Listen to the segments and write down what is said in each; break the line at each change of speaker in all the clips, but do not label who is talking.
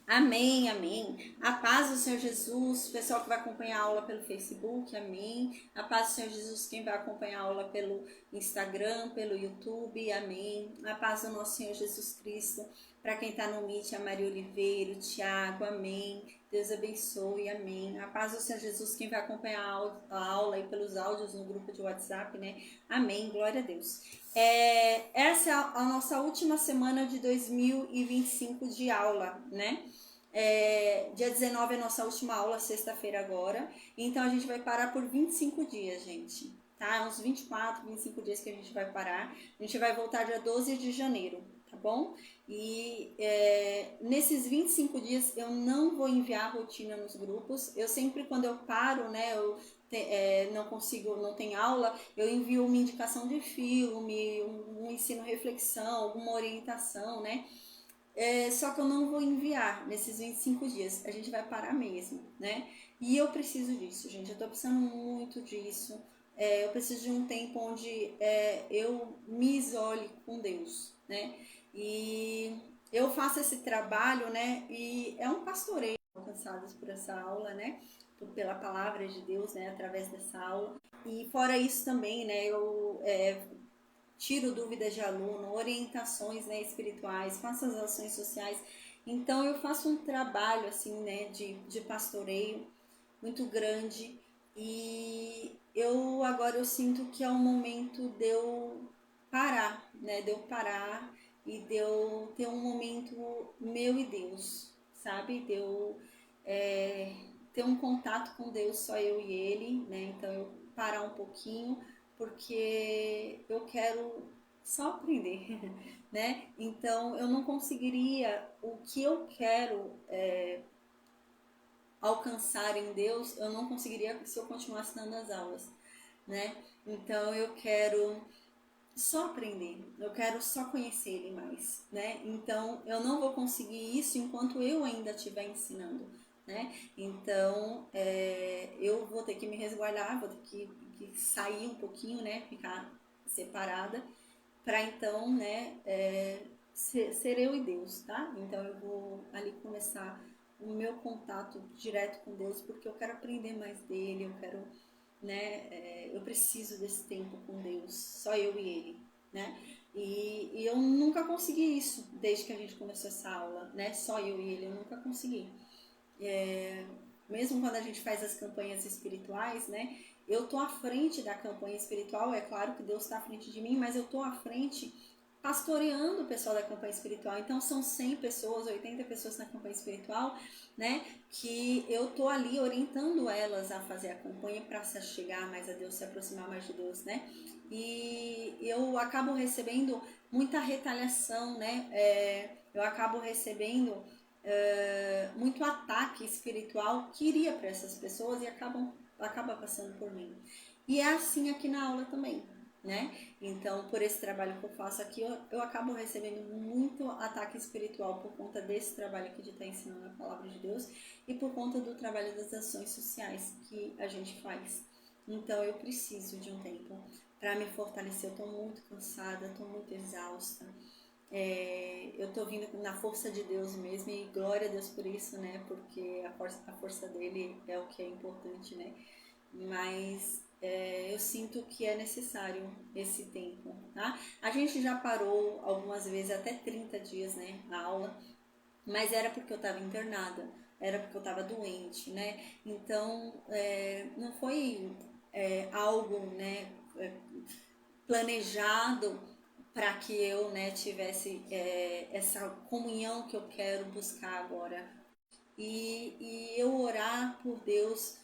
Amém, amém. A paz do Senhor Jesus, pessoal que vai acompanhar a aula pelo Facebook, amém. A paz do Senhor Jesus, quem vai acompanhar a aula pelo Instagram, pelo YouTube, amém. A paz do nosso Senhor Jesus Cristo, para quem está no Meet, a Maria Oliveira, o Tiago, amém. Deus abençoe, amém. A paz do Senhor Jesus, quem vai acompanhar a aula aí pelos áudios no grupo de WhatsApp, né? Amém, glória a Deus. Essa é a nossa última semana de 2025 de aula, né? Dia 19 é a nossa última aula, sexta-feira agora. Então a gente vai parar por 25 dias, gente. Tá? Uns 24, 25 dias que a gente vai parar. A gente vai voltar dia 12 de janeiro, tá bom? E nesses 25 dias eu não vou enviar rotina nos grupos. Eu sempre, quando eu paro, né, não consigo, não tem aula, eu envio uma indicação de filme, um ensino reflexão, alguma orientação, né? Só que eu não vou enviar nesses 25 dias, a gente vai parar mesmo, né? E eu preciso disso, gente, eu tô precisando muito disso. Eu preciso de um tempo onde eu me isole com Deus, né? E eu faço esse trabalho, né? E é um pastoreio alcançados por essa aula, né? Pela palavra de Deus, né? Através dessa aula. E fora isso também, né? Eu tiro dúvidas de aluno, orientações, né, espirituais, faço as ações sociais. Então eu faço um trabalho assim, né, de pastoreio muito grande e eu sinto que é o momento de eu parar, né, de eu parar e de eu ter um momento meu e Deus, sabe? De eu ter um contato com Deus, só eu e Ele, né? Então eu parar um pouquinho porque eu quero só aprender, né? Então eu não conseguiria o que eu quero alcançar em Deus, eu não conseguiria se eu continuasse dando as aulas, né? Então eu quero só aprender, eu quero só conhecer Ele mais, né? Então eu não vou conseguir isso enquanto eu ainda estiver ensinando, né? Então eu vou ter que me resguardar, vou ter que sair um pouquinho, né? Ficar separada para então, né, ser eu e Deus, tá? Então eu vou ali começar o meu contato direto com Deus, porque eu quero aprender mais dele, eu quero, né, eu preciso desse tempo com Deus, só eu e ele, né? E eu nunca consegui isso desde que a gente começou essa aula, né? Só eu e ele, eu nunca consegui. Mesmo quando a gente faz as campanhas espirituais, né? Eu tô à frente da campanha espiritual, é claro que Deus está à frente de mim, mas eu tô à frente pastoreando o pessoal da campanha espiritual. Então são 100 pessoas, 80 pessoas na campanha espiritual, né? Que eu tô ali orientando elas a fazer a campanha para se chegar mais a Deus, se aproximar mais de Deus, né? E eu acabo recebendo muita retaliação, né? Eu acabo recebendo muito ataque espiritual que iria para essas pessoas e acaba passando por mim. E é assim aqui na aula também, né? Então, por esse trabalho que eu faço aqui, eu acabo recebendo muito ataque espiritual por conta desse trabalho aqui de estar ensinando a palavra de Deus e por conta do trabalho das ações sociais que a gente faz. Então, eu preciso de um tempo para me fortalecer. Eu estou muito cansada, estou muito exausta. Eu tô vindo na força de Deus mesmo e glória a Deus por isso, né? Porque a força dele é o que é importante, né? Mas eu sinto que é necessário esse tempo, tá? A gente já parou algumas vezes, até 30 dias, né? A aula, mas era porque eu estava internada, era porque eu estava doente, né? Então, não foi algo, né? Planejado para que eu, né, tivesse essa comunhão que eu quero buscar agora. E eu orar por Deus,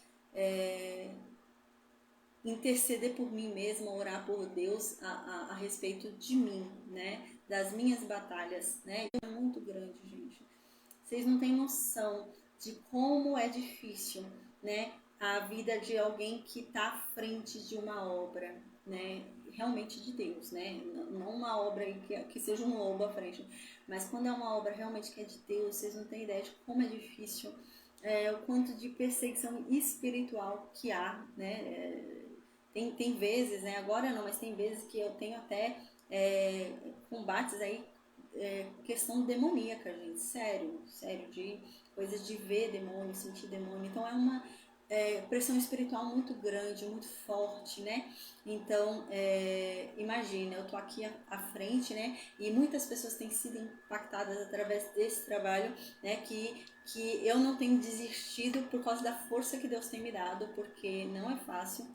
interceder por mim mesma, orar por Deus a respeito de mim, né, das minhas batalhas, né, é muito grande, gente. Vocês não têm noção de como é difícil, né, a vida de alguém que está à frente de uma obra, né, realmente de Deus, né, não uma obra que seja um lobo à frente, mas quando é uma obra realmente que é de Deus, vocês não têm ideia de como é difícil, o quanto de perseguição espiritual que há, né, tem vezes, né, agora não, mas tem vezes que eu tenho até combates aí questão demoníaca, gente, sério, de coisas de ver demônio, sentir demônio. Então é uma pressão espiritual muito grande, muito forte, né? Então, imagina, eu tô aqui à frente, né? E muitas pessoas têm sido impactadas através desse trabalho, né? Que eu não tenho desistido por causa da força que Deus tem me dado, porque não é fácil,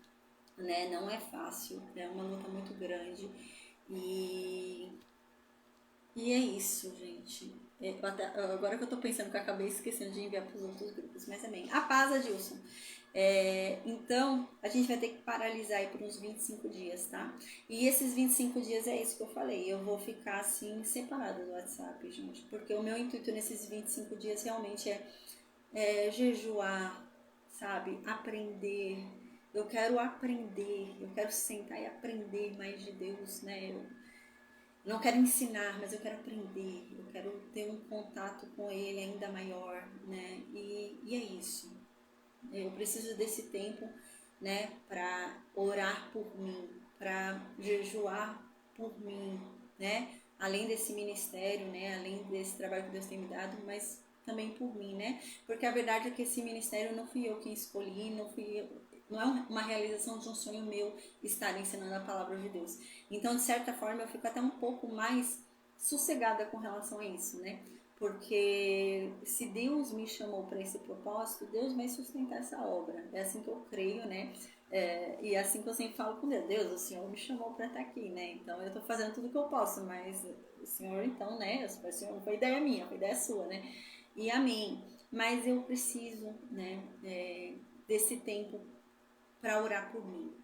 né? Não é fácil, é uma luta muito grande. E é isso, gente. Agora que eu tô pensando que eu acabei esquecendo de enviar para os outros grupos, mas também. A paz, Adilson. Então, a gente vai ter que paralisar aí por uns 25 dias, tá? E esses 25 dias é isso que eu falei. Eu vou ficar assim, separada do WhatsApp, gente. Porque o meu intuito nesses 25 dias realmente é jejuar, sabe? Aprender. Eu quero aprender. Eu quero sentar e aprender mais de Deus, né? Eu não quero ensinar, mas eu quero aprender, eu quero ter um contato com ele ainda maior, né? E é isso. Eu preciso desse tempo, né, para orar por mim, para jejuar por mim, né? Além desse ministério, né, além desse trabalho que Deus tem me dado, mas também por mim, né? Porque a verdade é que esse ministério não fui eu quem escolhi, não é uma realização de um sonho meu estar ensinando a palavra de Deus. Então, de certa forma, eu fico até um pouco mais sossegada com relação a isso, né? Porque se Deus me chamou para esse propósito, Deus vai sustentar essa obra. É assim que eu creio, né? E é assim que eu sempre falo com Deus. Deus, o Senhor me chamou para estar aqui, né? Então eu estou fazendo tudo o que eu posso, mas o Senhor, então, né? O Senhor não foi ideia minha, foi ideia sua, né? E amém. Mas eu preciso, né? Desse tempo para orar por mim,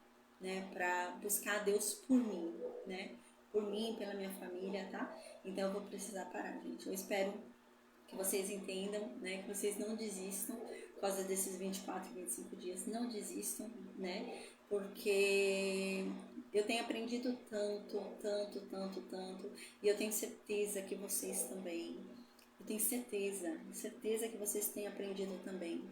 né? Para buscar a Deus por mim, né? Por mim, pela minha família, tá? Então eu vou precisar parar, gente. Eu espero que vocês entendam, né? Que vocês não desistam por causa desses 24, 25 dias. Não desistam, né? Porque eu tenho aprendido tanto, tanto, tanto, tanto. E eu tenho certeza que vocês também. Eu tenho certeza que vocês têm aprendido também.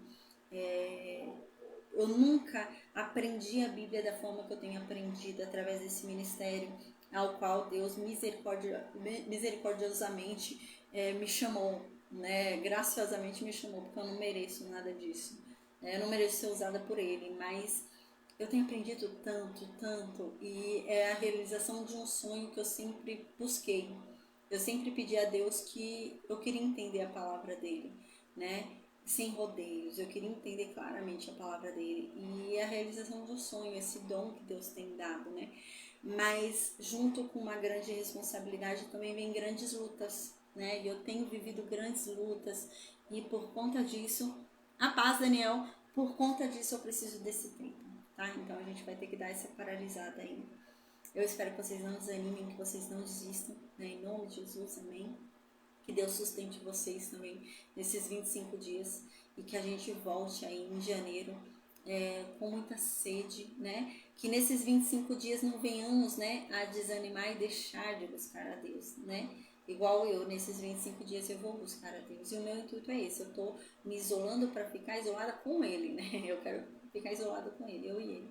Eu nunca aprendi a Bíblia da forma que eu tenho aprendido através desse ministério ao qual Deus misericordiosamente me chamou, né? Graciosamente me chamou, porque eu não mereço nada disso. Eu não mereço ser usada por Ele, mas eu tenho aprendido tanto, tanto, e é a realização de um sonho que eu sempre busquei. Eu sempre pedi a Deus que eu queria entender a palavra dele, né? Sem rodeios, eu queria entender claramente a palavra dele. E a realização do sonho, esse dom que Deus tem dado, né? Mas junto com uma grande responsabilidade também vem grandes lutas, né? E eu tenho vivido grandes lutas e por conta disso, a paz, Daniel, por conta disso eu preciso desse tempo, tá? Então a gente vai ter que dar essa paralisada aí. Eu espero que vocês não desanimem, que vocês não desistam, né? Em nome de Jesus, amém. Que Deus sustente vocês também nesses 25 dias e que a gente volte aí em janeiro com muita sede, né? Que nesses 25 dias não venhamos, né, a desanimar e deixar de buscar a Deus, né? Igual eu, nesses 25 dias eu vou buscar a Deus. E o meu intuito é esse, eu tô me isolando para ficar isolada com Ele, né? Eu quero ficar isolada com Ele, eu e Ele.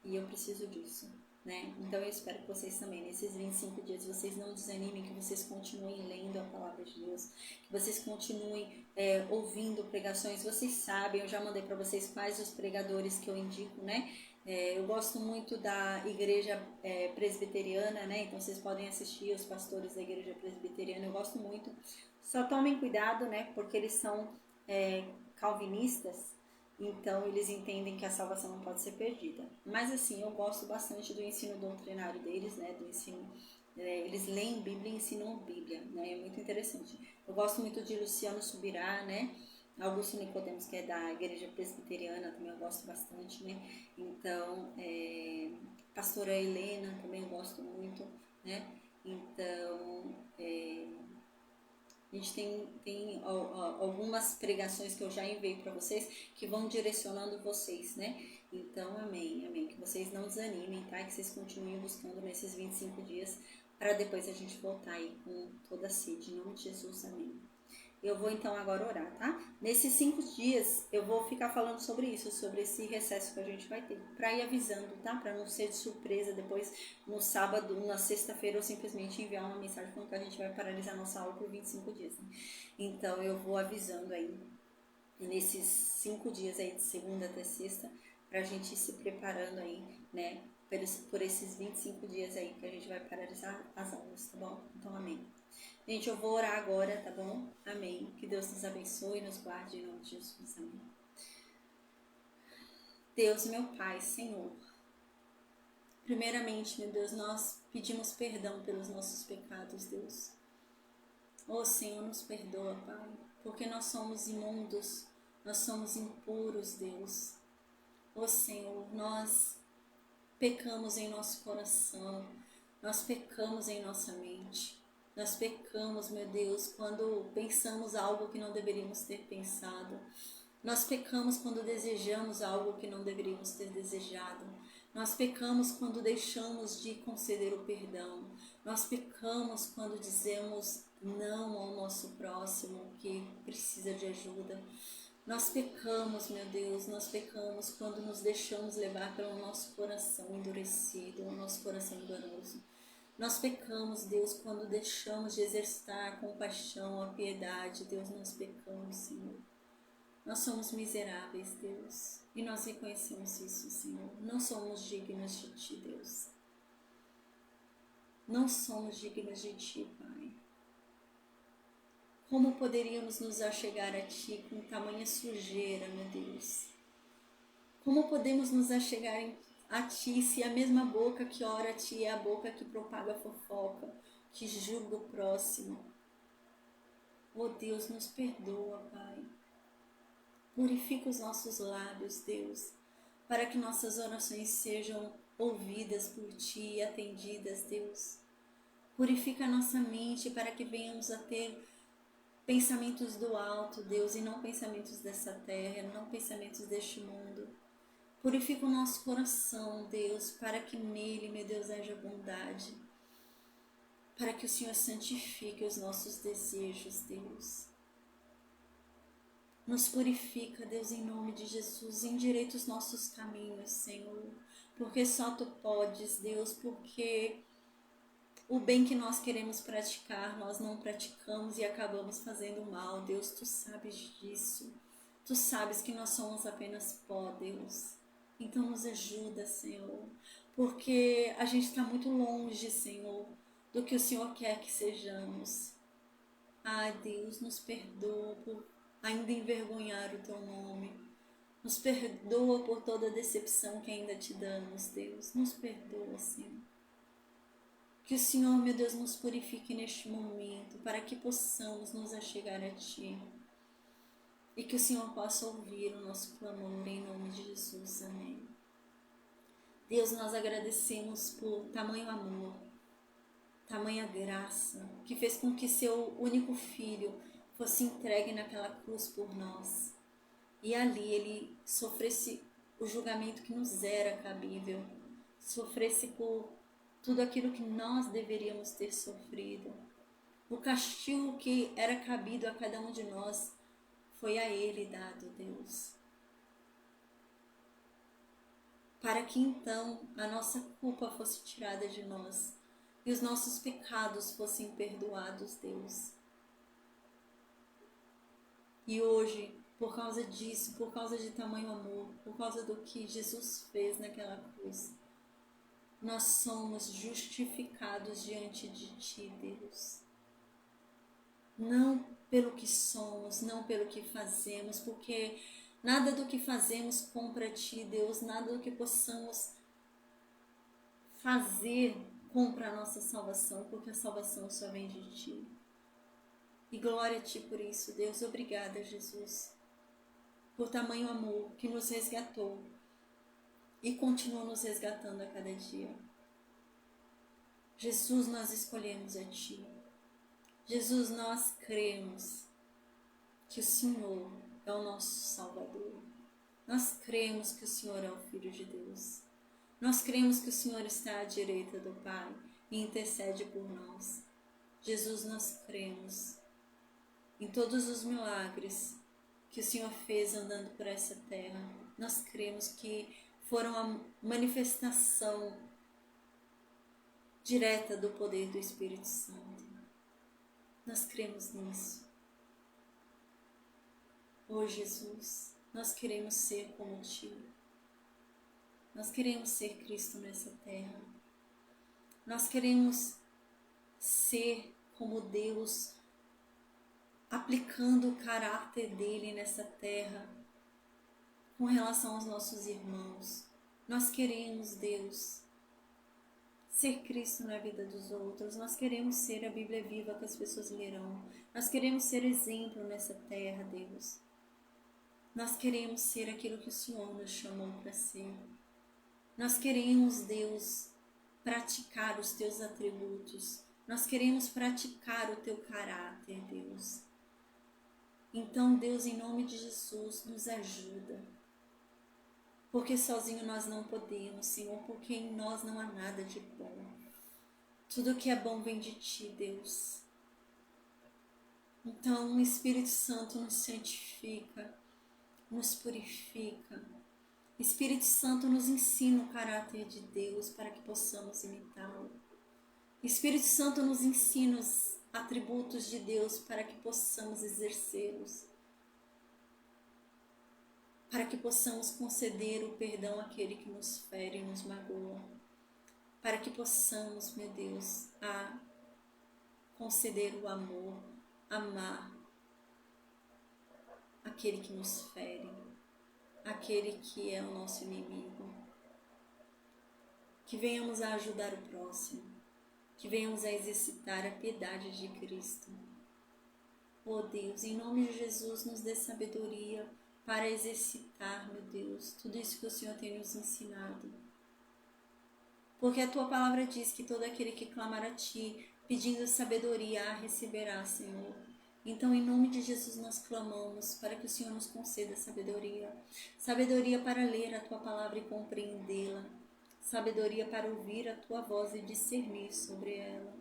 E eu preciso disso. Né? Então eu espero que vocês também, nesses 25 dias, vocês não desanimem, que vocês continuem lendo a palavra de Deus, que vocês continuem ouvindo pregações. Vocês sabem, eu já mandei para vocês quais os pregadores que eu indico, né? Eu gosto muito da igreja presbiteriana, né? Então vocês podem assistir os pastores da igreja presbiteriana, eu gosto muito. Só tomem cuidado, né? Porque eles são calvinistas. Então, eles entendem que a salvação não pode ser perdida. Mas, assim, eu gosto bastante do ensino doutrinário deles, né? Do ensino, eles leem Bíblia e ensinam Bíblia, né? É muito interessante. Eu gosto muito de Luciano Subirá, né? Augusto Nicodemos, que é da igreja presbiteriana, também eu gosto bastante, né? Então, pastora Helena, também eu gosto muito, né? Então, a gente tem algumas pregações que eu já enviei para vocês que vão direcionando vocês, né? Então, amém, amém. Que vocês não desanimem, tá? Que vocês continuem buscando nesses 25 dias para depois a gente voltar aí com toda a sede. Em nome de Jesus, amém. Eu vou então agora orar, tá? Nesses 5 dias eu vou ficar falando sobre isso, sobre esse recesso que a gente vai ter, para ir avisando, tá? Para não ser de surpresa depois no sábado, na sexta-feira eu simplesmente enviar uma mensagem falando que a gente vai paralisar nossa aula por 25 dias. Né? Então eu vou avisando aí nesses 5 dias aí de segunda até sexta, pra gente ir se preparando aí, né? Por esses 25 dias aí que a gente vai paralisar as aulas, tá bom? Então amém. Gente, eu vou orar agora, tá bom? Amém. Que Deus nos abençoe e nos guarde em nome de Jesus. Amém. Deus, meu Pai, Senhor. Primeiramente, meu Deus, nós pedimos perdão pelos nossos pecados, Deus. Ô Senhor, nos perdoa, Pai, porque nós somos imundos, nós somos impuros, Deus. Ô Senhor, nós pecamos em nosso coração, nós pecamos em nossa mente. Nós pecamos, meu Deus, quando pensamos algo que não deveríamos ter pensado. Nós pecamos quando desejamos algo que não deveríamos ter desejado. Nós pecamos quando deixamos de conceder o perdão. Nós pecamos quando dizemos não ao nosso próximo que precisa de ajuda. Nós pecamos, meu Deus, nós pecamos quando nos deixamos levar pelo nosso coração endurecido, o nosso coração enganoso. Nós pecamos, Deus, quando deixamos de exercitar a compaixão, a piedade. Deus, nós pecamos, Senhor. Nós somos miseráveis, Deus, e nós reconhecemos isso, Senhor. Não somos dignos de Ti, Deus. Não somos dignos de Ti, Pai. Como poderíamos nos achegar a Ti com tamanha sujeira, meu Deus? Como podemos nos achegar a Ti se a mesma boca que ora a Ti é a boca que propaga fofoca, que julga o próximo? Oh Deus, nos perdoa, Pai. Purifica os nossos lábios, Deus, para que nossas orações sejam ouvidas por Ti e atendidas, Deus. Purifica a nossa mente para que venhamos a ter pensamentos do alto, Deus, e não pensamentos dessa terra, não pensamentos deste mundo. Purifica o nosso coração, Deus, para que nele, meu Deus, haja bondade. Para que o Senhor santifique os nossos desejos, Deus. Nos purifica, Deus, em nome de Jesus. Endireita os nossos caminhos, Senhor. Porque só Tu podes, Deus, porque o bem que nós queremos praticar, nós não praticamos e acabamos fazendo mal. Deus, Tu sabes disso. Tu sabes que nós somos apenas pó, Deus. Então nos ajuda, Senhor. Porque a gente está muito longe, Senhor, do que o Senhor quer que sejamos. Ai, Deus, nos perdoa por ainda envergonhar o Teu nome. Nos perdoa por toda a decepção que ainda Te damos, Deus. Nos perdoa, Senhor. Que o Senhor, meu Deus, nos purifique neste momento, para que possamos nos achegar a Ti. E que o Senhor possa ouvir o nosso clamor, em nome de Jesus. Amém. Deus, nós agradecemos por tamanho amor, tamanha graça, que fez com que Seu único Filho fosse entregue naquela cruz por nós. E ali Ele sofresse o julgamento que nos era cabível, sofresse por tudo aquilo que nós deveríamos ter sofrido. O castigo que era cabido a cada um de nós foi a Ele dado, Deus. Para que então a nossa culpa fosse tirada de nós e os nossos pecados fossem perdoados, Deus. E hoje, por causa disso, por causa de tamanho amor, por causa do que Jesus fez naquela cruz, nós somos justificados diante de Ti, Deus. Não pelo que somos, não pelo que fazemos, porque nada do que fazemos compra Ti, Deus, nada do que possamos fazer compra a nossa salvação, porque a salvação só vem de Ti. E glória a Ti por isso, Deus. Obrigada, Jesus, por tamanho amor que nos resgatou e continua nos resgatando a cada dia. Jesus, nós escolhemos a Ti. Jesus, nós cremos que o Senhor é o nosso Salvador. Nós cremos que o Senhor é o Filho de Deus. Nós cremos que o Senhor está à direita do Pai e intercede por nós. Jesus, nós cremos. em todos os milagres que o Senhor fez andando por essa terra. Nós cremos que foram a manifestação direta do poder do Espírito Santo. Nós cremos nisso. Oh Jesus, nós queremos ser como Ti. Nós queremos ser Cristo nessa terra. Nós queremos ser como Deus, aplicando o caráter dele nessa terra com relação aos nossos irmãos. Nós queremos, Deus, ser Cristo na vida dos outros. Nós queremos ser a Bíblia viva que as pessoas lerão. Nós queremos ser exemplo nessa terra, Deus. Nós queremos ser aquilo que o Senhor nos chamou para ser. Nós queremos, Deus, praticar os Teus atributos. Nós queremos praticar o Teu caráter, Deus. Então, Deus, em nome de Jesus, nos ajuda. Porque sozinho nós não podemos, Senhor, porque em nós não há nada de bom. Tudo que é bom vem de Ti, Deus. Então, o Espírito Santo nos santifica, nos purifica. Espírito Santo nos ensina o caráter de Deus para que possamos imitá-lo. Espírito Santo nos ensina os atributos de Deus para que possamos exercê-los. Para que possamos conceder o perdão àquele que nos fere e nos magoa. Para que possamos, meu Deus, conceder o amor, amar aquele que nos fere, aquele que é o nosso inimigo. Que venhamos a ajudar o próximo, que venhamos a exercitar a piedade de Cristo. Oh Deus, em nome de Jesus, nos dê sabedoria para exercitar, meu Deus, tudo isso que o Senhor tem nos ensinado. Porque a Tua palavra diz que todo aquele que clamar a Ti, pedindo sabedoria, a receberá, Senhor. Então, em nome de Jesus, nós clamamos para que o Senhor nos conceda sabedoria. Sabedoria para ler a Tua palavra e compreendê-la. Sabedoria para ouvir a Tua voz e discernir sobre ela.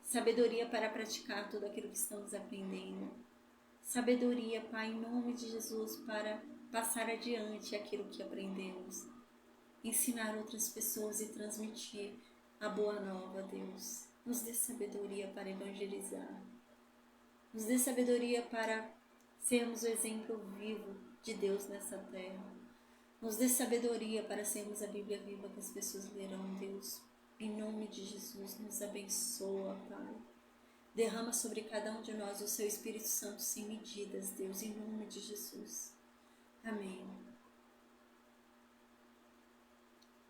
Sabedoria para praticar tudo aquilo que estamos aprendendo. Sabedoria, Pai, em nome de Jesus, para passar adiante aquilo que aprendemos. Ensinar outras pessoas e transmitir a boa nova, Deus. Nos dê sabedoria para evangelizar. Nos dê sabedoria para sermos o exemplo vivo de Deus nessa terra. Nos dê sabedoria para sermos a Bíblia viva que as pessoas lerão, Deus. Em nome de Jesus, nos abençoa, Pai. Derrama sobre cada um de nós o Seu Espírito Santo sem medidas, Deus, em nome de Jesus. Amém.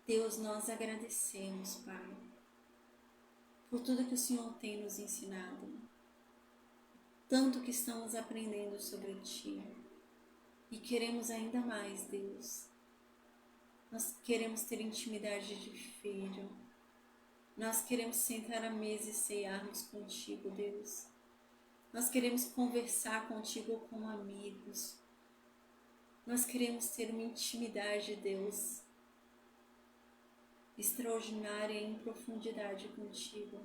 Deus, nós agradecemos, Pai, por tudo que o Senhor tem nos ensinado. Tanto que estamos aprendendo sobre Ti. E queremos ainda mais, Deus. Nós queremos ter intimidade de filho. Nós queremos sentar à mesa e cearmos contigo, Deus. Nós queremos conversar contigo como amigos. Nós queremos ter uma intimidade, Deus, extraordinária em profundidade contigo.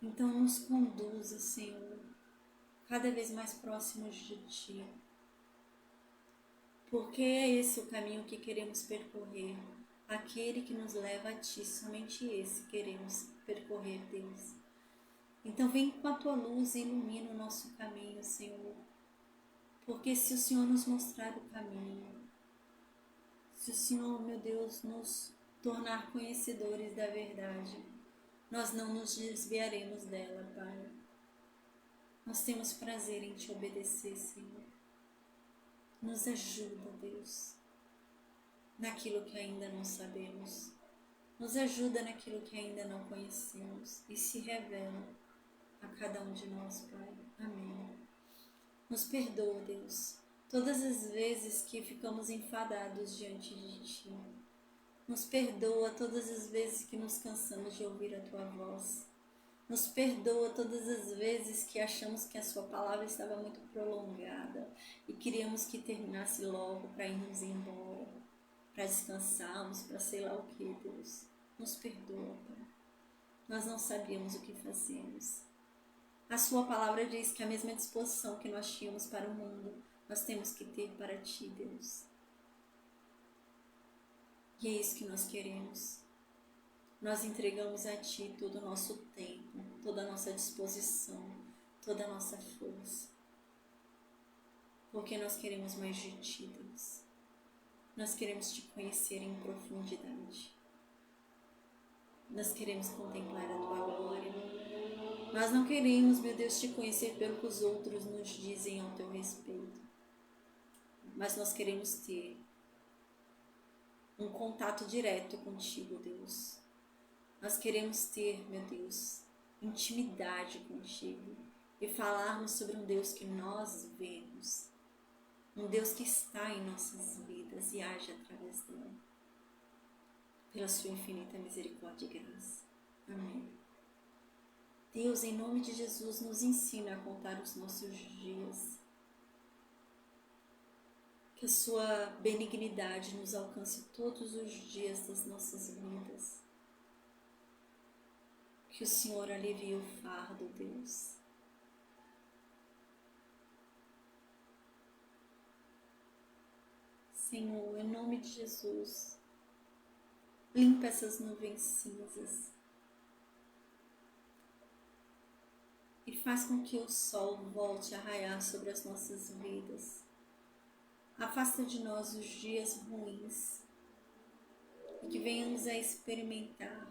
Então nos conduza, Senhor, cada vez mais próximos de Ti. Porque é esse o caminho que queremos percorrer. Aquele que nos leva a Ti, somente esse queremos percorrer, Deus. Então vem com a Tua luz e ilumina o nosso caminho, Senhor. Porque se o Senhor nos mostrar o caminho, se o Senhor, meu Deus, nos tornar conhecedores da verdade, nós não nos desviaremos dela, Pai. Nós temos prazer em Te obedecer, Senhor. Nos ajuda, Deus, naquilo que ainda não sabemos. Nos ajuda naquilo que ainda não conhecemos e se revela a cada um de nós, Pai. Amém. Nos perdoa, Deus, todas as vezes que ficamos enfadados diante de Ti. Nos perdoa todas as vezes que nos cansamos de ouvir a Tua voz. Nos perdoa todas as vezes que achamos que a Sua palavra estava muito prolongada e queríamos que terminasse logo para irmos embora, para descansarmos, para sei lá o que, Deus. Nos perdoa, Pai. Nós não sabíamos o que fazíamos. A sua palavra diz que a mesma disposição que nós tínhamos para o mundo, nós temos que ter para ti, Deus. E é isso que nós queremos. Nós entregamos a ti todo o nosso tempo, toda a nossa disposição, toda a nossa força. Porque nós queremos mais de ti, Deus. Nós queremos te conhecer em profundidade. Nós queremos contemplar a tua glória. Nós não queremos, meu Deus, te conhecer pelo que os outros nos dizem ao teu respeito. Mas nós queremos ter um contato direto contigo, Deus. Nós queremos ter, meu Deus, intimidade contigo e falarmos sobre um Deus que nós vemos, um Deus que está em nossas vidas e age através dela, pela sua infinita misericórdia e graça. Amém. Deus, em nome de Jesus, nos ensina a contar os nossos dias. Que a sua benignidade nos alcance todos os dias das nossas vidas. Que o Senhor alivie o fardo, Deus. Senhor, em nome de Jesus, limpa essas nuvens cinzas e faz com que o sol volte a raiar sobre as nossas vidas. Afasta de nós os dias ruins e que venhamos a experimentar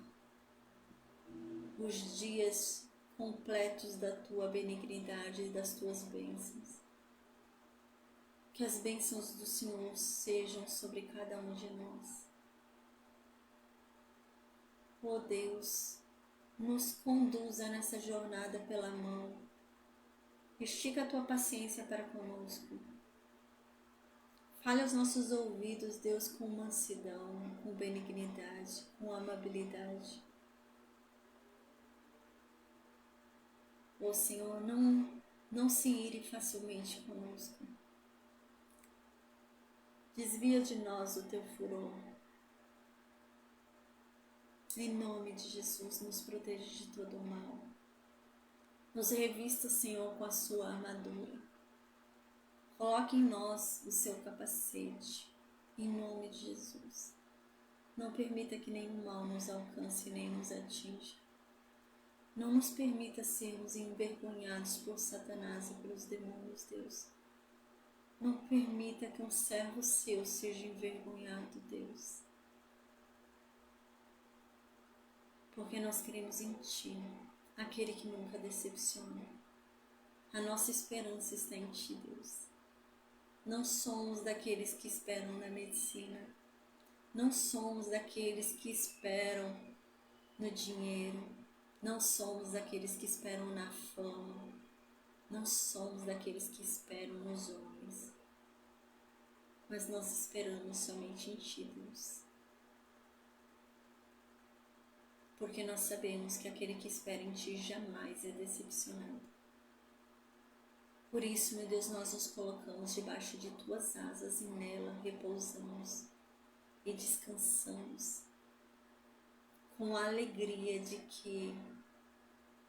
os dias completos da tua benignidade e das tuas bênçãos. Que as bênçãos do Senhor sejam sobre cada um de nós. Oh Deus, nos conduza nessa jornada pela mão. Estica a tua paciência para conosco. Fale aos nossos ouvidos, Deus, com mansidão, com benignidade, com amabilidade. Ó Senhor, não se ire facilmente conosco. Desvia de nós o teu furor. Em nome de Jesus, nos proteja de todo o mal. Nos revista, Senhor, com a sua armadura. Coloque em nós o seu capacete, em nome de Jesus. Não permita que nenhum mal nos alcance nem nos atinja. Não nos permita sermos envergonhados por Satanás e pelos demônios, Deus. Não permita que um servo seu seja envergonhado, Deus. Porque nós cremos em Ti, aquele que nunca decepciona. A nossa esperança está em Ti, Deus. Não somos daqueles que esperam na medicina. Não somos daqueles que esperam no dinheiro. Não somos daqueles que esperam na fama. Não somos daqueles que esperam nos homens. Mas nós esperamos somente em Ti, Deus. Porque nós sabemos que aquele que espera em Ti jamais é decepcionado. Por isso, meu Deus, nós nos colocamos debaixo de Tuas asas e nela repousamos e descansamos com a alegria de que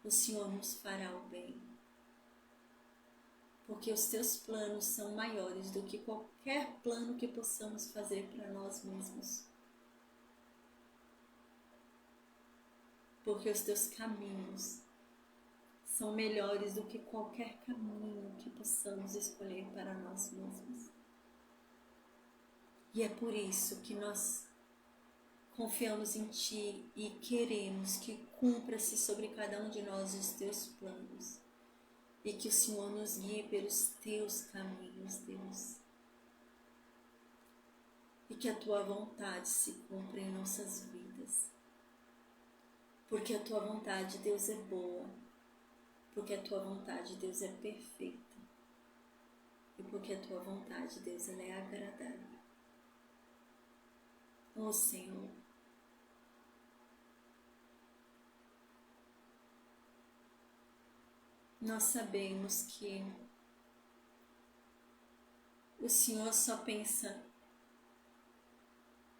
o Senhor nos fará o bem. Porque os Teus planos são maiores do que qualquer plano que possamos fazer para nós mesmos. Porque os Teus caminhos são melhores do que qualquer caminho que possamos escolher para nós mesmos. E é por isso que nós confiamos em Ti e queremos que cumpra-se sobre cada um de nós os Teus planos. E que o Senhor nos guie pelos Teus caminhos, Deus. E que a Tua vontade se cumpra em nossas vidas. Porque a Tua vontade, Deus, é boa. Porque a Tua vontade, Deus, é perfeita. E porque a Tua vontade, Deus, ela é agradável. Ó Senhor, nós sabemos que o Senhor só pensa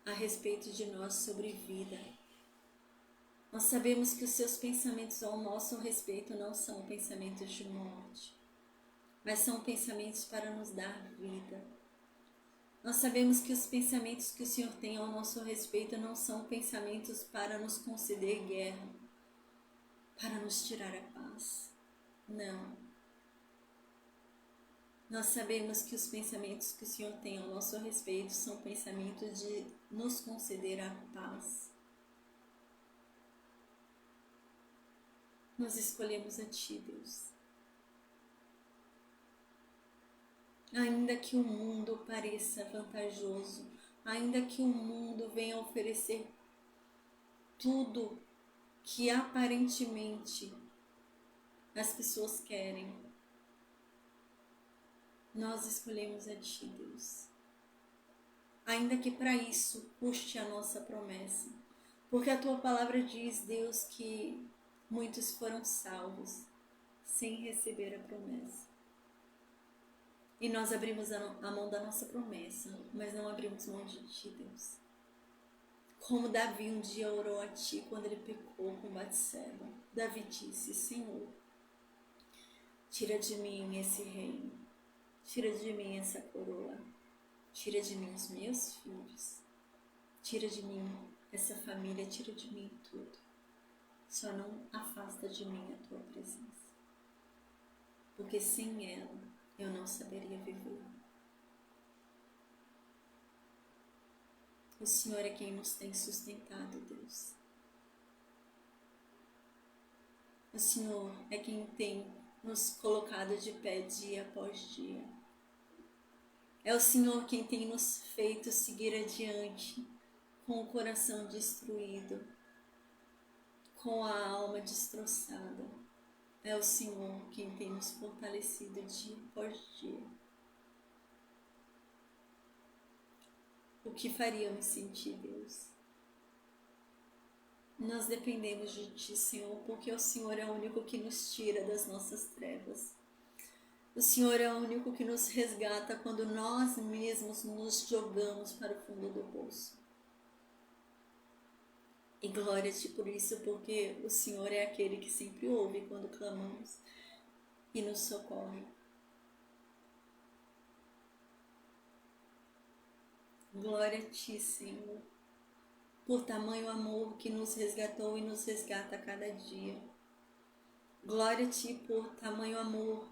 a respeito de nós sobre vida. Nós sabemos que os seus pensamentos ao nosso respeito não são pensamentos de morte, mas são pensamentos para nos dar vida. Nós sabemos que os pensamentos que o Senhor tem ao nosso respeito não são pensamentos para nos conceder guerra, para nos tirar a paz. Não. Nós sabemos que os pensamentos que o Senhor tem ao nosso respeito são pensamentos de nos conceder a paz. Nós escolhemos a Ti, Deus. Ainda que o mundo pareça vantajoso, ainda que o mundo venha oferecer tudo que aparentemente as pessoas querem, nós escolhemos a Ti, Deus. Ainda que para isso custe a nossa promessa, porque a Tua palavra diz, Deus, que muitos foram salvos sem receber a promessa. E nós abrimos a mão da nossa promessa, mas não abrimos mão de Ti, Deus. Como Davi um dia orou a Ti quando ele pecou com Batseba. Davi disse, Senhor, tira de mim esse reino, tira de mim essa coroa, tira de mim os meus filhos, tira de mim essa família, tira de mim tudo. Só não afasta de mim a Tua presença, porque sem ela eu não saberia viver. O Senhor é quem nos tem sustentado, Deus. O Senhor é quem tem nos colocado de pé dia após dia. É o Senhor quem tem nos feito seguir adiante com o coração destruído, com a alma destroçada. É o Senhor quem tem nos fortalecido dia após dia. O que faríamos sem Ti, Deus? Nós dependemos de Ti, Senhor, porque o Senhor é o único que nos tira das nossas trevas. O Senhor é o único que nos resgata quando nós mesmos nos jogamos para o fundo do poço. E glória a Ti por isso, porque o Senhor é aquele que sempre ouve quando clamamos e nos socorre. Glória a Ti, Senhor, por tamanho amor que nos resgatou e nos resgata a cada dia. Glória a Ti por tamanho amor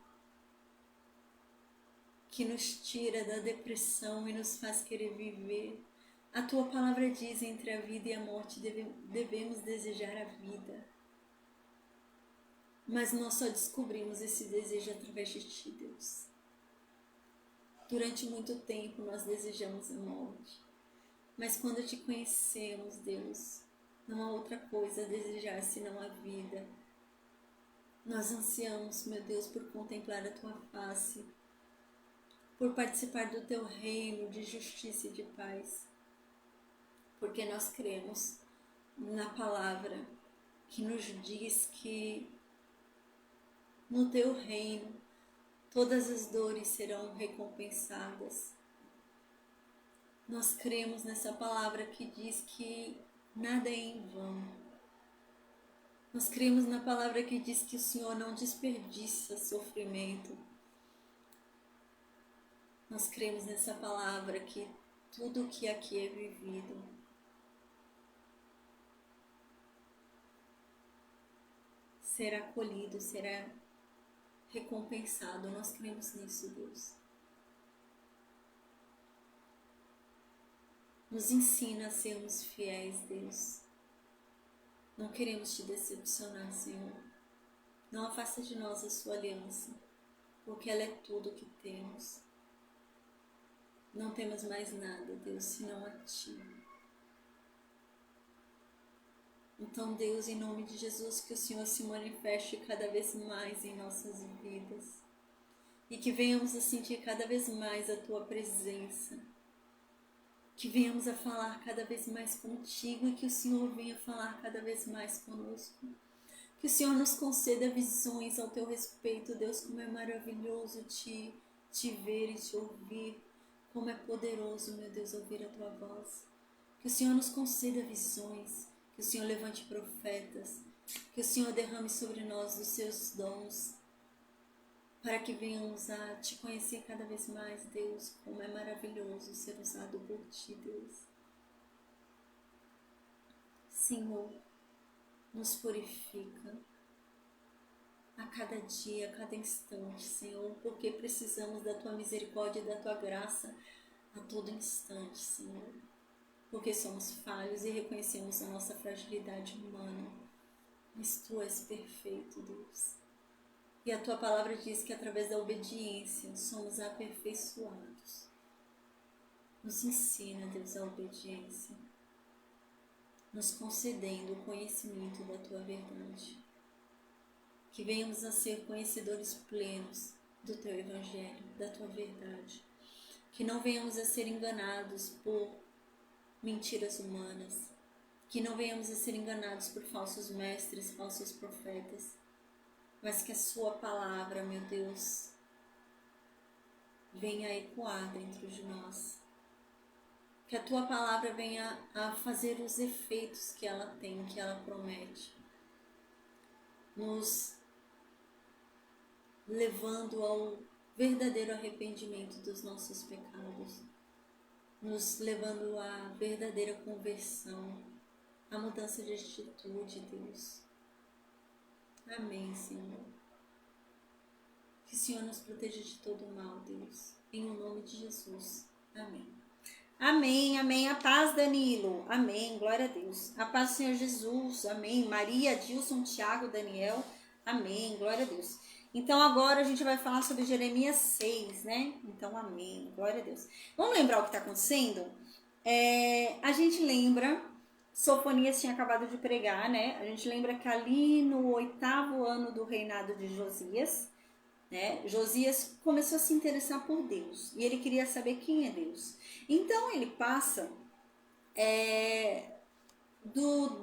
que nos tira da depressão e nos faz querer viver. A Tua palavra diz, entre a vida e a morte devemos desejar a vida. Mas nós só descobrimos esse desejo através de Ti, Deus. Durante muito tempo nós desejamos a morte. Mas quando Te conhecemos, Deus, não há outra coisa a desejar senão a vida. Nós ansiamos, meu Deus, por contemplar a Tua face, por participar do Teu reino de justiça e de paz. Porque nós cremos na palavra que nos diz que no Teu reino todas as dores serão recompensadas. Nós cremos nessa palavra que diz que nada é em vão. Nós cremos na palavra que diz que o Senhor não desperdiça sofrimento. Nós cremos nessa palavra que tudo o que aqui é vivido será colhido, será recompensado. Nós cremos nisso, Deus. Nos ensina a sermos fiéis, Deus. Não queremos Te decepcionar, Senhor. Não afasta de nós a Sua aliança, porque ela é tudo o que temos. Não temos mais nada, Deus, senão a Ti. Então, Deus, em nome de Jesus, que o Senhor se manifeste cada vez mais em nossas vidas e que venhamos a sentir cada vez mais a Tua presença, que venhamos a falar cada vez mais contigo e que o Senhor venha falar cada vez mais conosco. Que o Senhor nos conceda visões ao Teu respeito, Deus, como é maravilhoso te ver e te ouvir, como é poderoso, meu Deus, ouvir a Tua voz. Que o Senhor nos conceda visões, Que o Senhor levante profetas, que o Senhor derrame sobre nós os seus dons, para que venhamos a te conhecer cada vez mais, Deus, como é maravilhoso ser usado por ti, Deus. Senhor, nos purifica a cada dia, a cada instante, Senhor, porque precisamos da tua misericórdia e da tua graça a todo instante, Senhor, porque somos falhos e reconhecemos a nossa fragilidade humana, mas tu és perfeito, Deus. E a tua palavra diz que através da obediência somos aperfeiçoados. Nos ensina, Deus, a obediência, nos concedendo o conhecimento da tua verdade. Que venhamos a ser conhecedores plenos do teu evangelho, da tua verdade. Que não venhamos a ser enganados por mentiras humanas. Que não venhamos a ser enganados por falsos mestres, falsos profetas. Mas que a sua palavra, meu Deus, venha a ecoar dentro de nós. Que a tua palavra venha a fazer os efeitos que ela tem, que ela promete. Nos levando ao verdadeiro arrependimento dos nossos pecados. Nos levando à verdadeira conversão, à mudança de atitude, Deus. Amém, Senhor. Que o Senhor nos proteja de todo o mal, Deus. Em o nome de Jesus. Amém. Amém, amém. A paz, Danilo. Amém, glória a Deus. A paz do Senhor Jesus. Amém. Maria, Dilson, Tiago, Daniel. Amém, glória a Deus. Então agora a gente vai falar sobre Jeremias 6, né? Então, amém, glória a Deus. Vamos lembrar o que está acontecendo? A gente lembra... Sofonias tinha acabado de pregar, né? A gente lembra que ali no 8º ano do reinado de Josias, né? Josias começou a se interessar por Deus e ele queria saber quem é Deus. Então ele passa do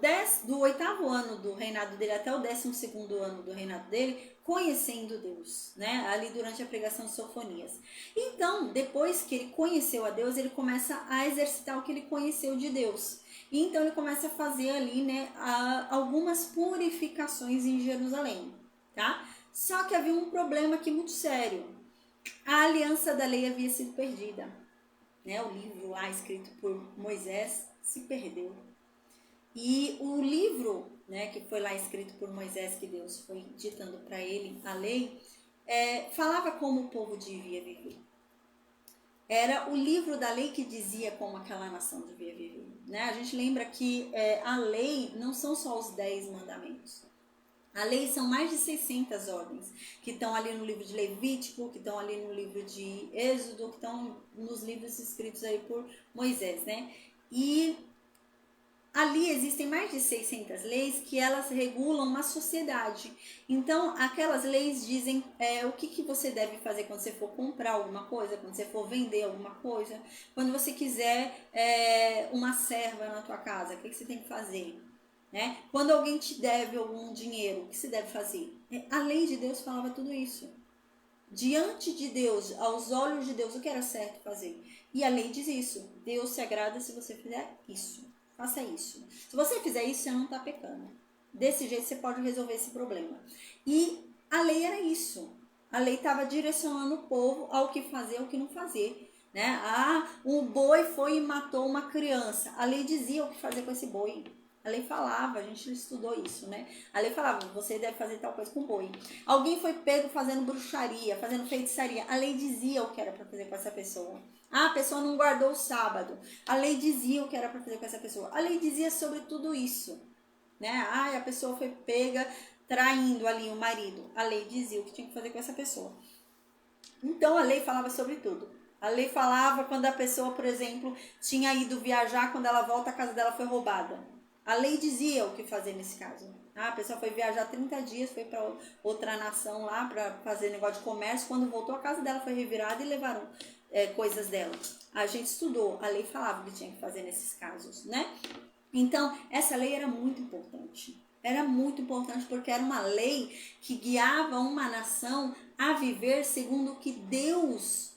8º ano do reinado dele até o 12º ano do reinado dele, conhecendo Deus, né? Ali durante a pregação de Sofonias. Então, depois que ele conheceu a Deus, ele começa a exercitar o que ele conheceu de Deus. E então ele começa a fazer ali, né, algumas purificações em Jerusalém, tá? Só que havia um problema aqui muito sério. A aliança da lei havia sido perdida, né? O livro lá escrito por Moisés se perdeu. E o livro, né, que foi lá escrito por Moisés, que Deus foi ditando para ele a lei, falava como o povo devia viver. Era o livro da lei que dizia como aquela nação devia viver, né? A gente lembra que a lei não são só os 10 mandamentos. A lei são mais de 600 ordens, que estão ali no livro de Levítico, que estão ali no livro de Êxodo, que estão nos livros escritos aí por Moisés, né? E ali existem mais de 600 leis que elas regulam uma sociedade. Então, aquelas leis dizem o que você deve fazer quando você for comprar alguma coisa, quando você for vender alguma coisa, quando você quiser uma serva na tua casa, o que você tem que fazer? Né? Quando alguém te deve algum dinheiro, o que você deve fazer? A lei de Deus falava tudo isso. Diante de Deus, aos olhos de Deus, o que era certo fazer? E a lei diz isso. Deus se agrada se você fizer isso. Faça isso. Se você fizer isso, você não está pecando. Desse jeito você pode resolver esse problema. E a lei era isso. A lei estava direcionando o povo ao que fazer, ao que não fazer. Né? Um boi foi e matou uma criança. A lei dizia o que fazer com esse boi. A lei falava, a gente estudou isso, né? A lei falava, você deve fazer tal coisa com o boi. Alguém foi pego fazendo bruxaria, fazendo feitiçaria. A lei dizia o que era para fazer com essa pessoa. A pessoa não guardou o sábado. A lei dizia o que era para fazer com essa pessoa. A lei dizia sobre tudo isso, né? A pessoa foi pega traindo ali o marido. A lei dizia o que tinha que fazer com essa pessoa. Então a lei falava sobre tudo. A lei falava quando a pessoa, por exemplo, tinha ido viajar, quando ela volta, a casa dela foi roubada. A lei dizia o que fazer nesse caso. A pessoa foi viajar 30 dias, foi para outra nação lá para fazer negócio de comércio. Quando voltou, a casa dela foi revirada e levaram coisas dela. A gente estudou, a lei falava o que tinha que fazer nesses casos, né? Então, essa lei era muito importante. Era muito importante porque era uma lei que guiava uma nação a viver segundo o que Deus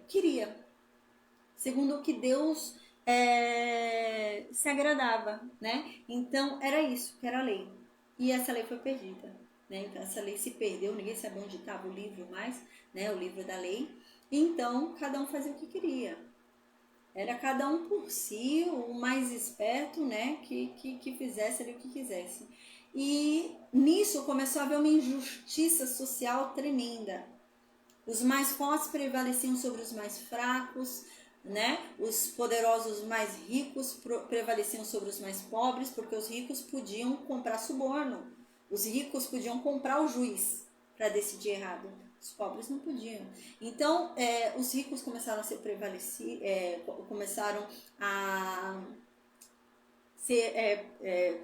queria. Segundo o que Deus se agradava, né? Então era isso que era a lei. E essa lei foi perdida, né? Então essa lei se perdeu, ninguém sabia onde estava o livro mais, né? O livro da lei. Então cada um fazia o que queria. Era cada um por si, o mais esperto, né? Que fizesse ali o que quisesse. E nisso começou a haver uma injustiça social tremenda. Os mais fortes prevaleciam sobre os mais fracos, né? Os poderosos mais ricos prevaleciam sobre os mais pobres, porque os ricos podiam comprar suborno. Os ricos podiam comprar o juiz para decidir errado. Os pobres não podiam. Então, os ricos começaram a ser começaram a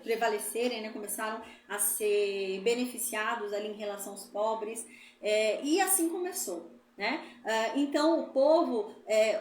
prevalecerem, né? Começaram a ser beneficiados ali em relação aos pobres, e assim começou. Né? Então o povo,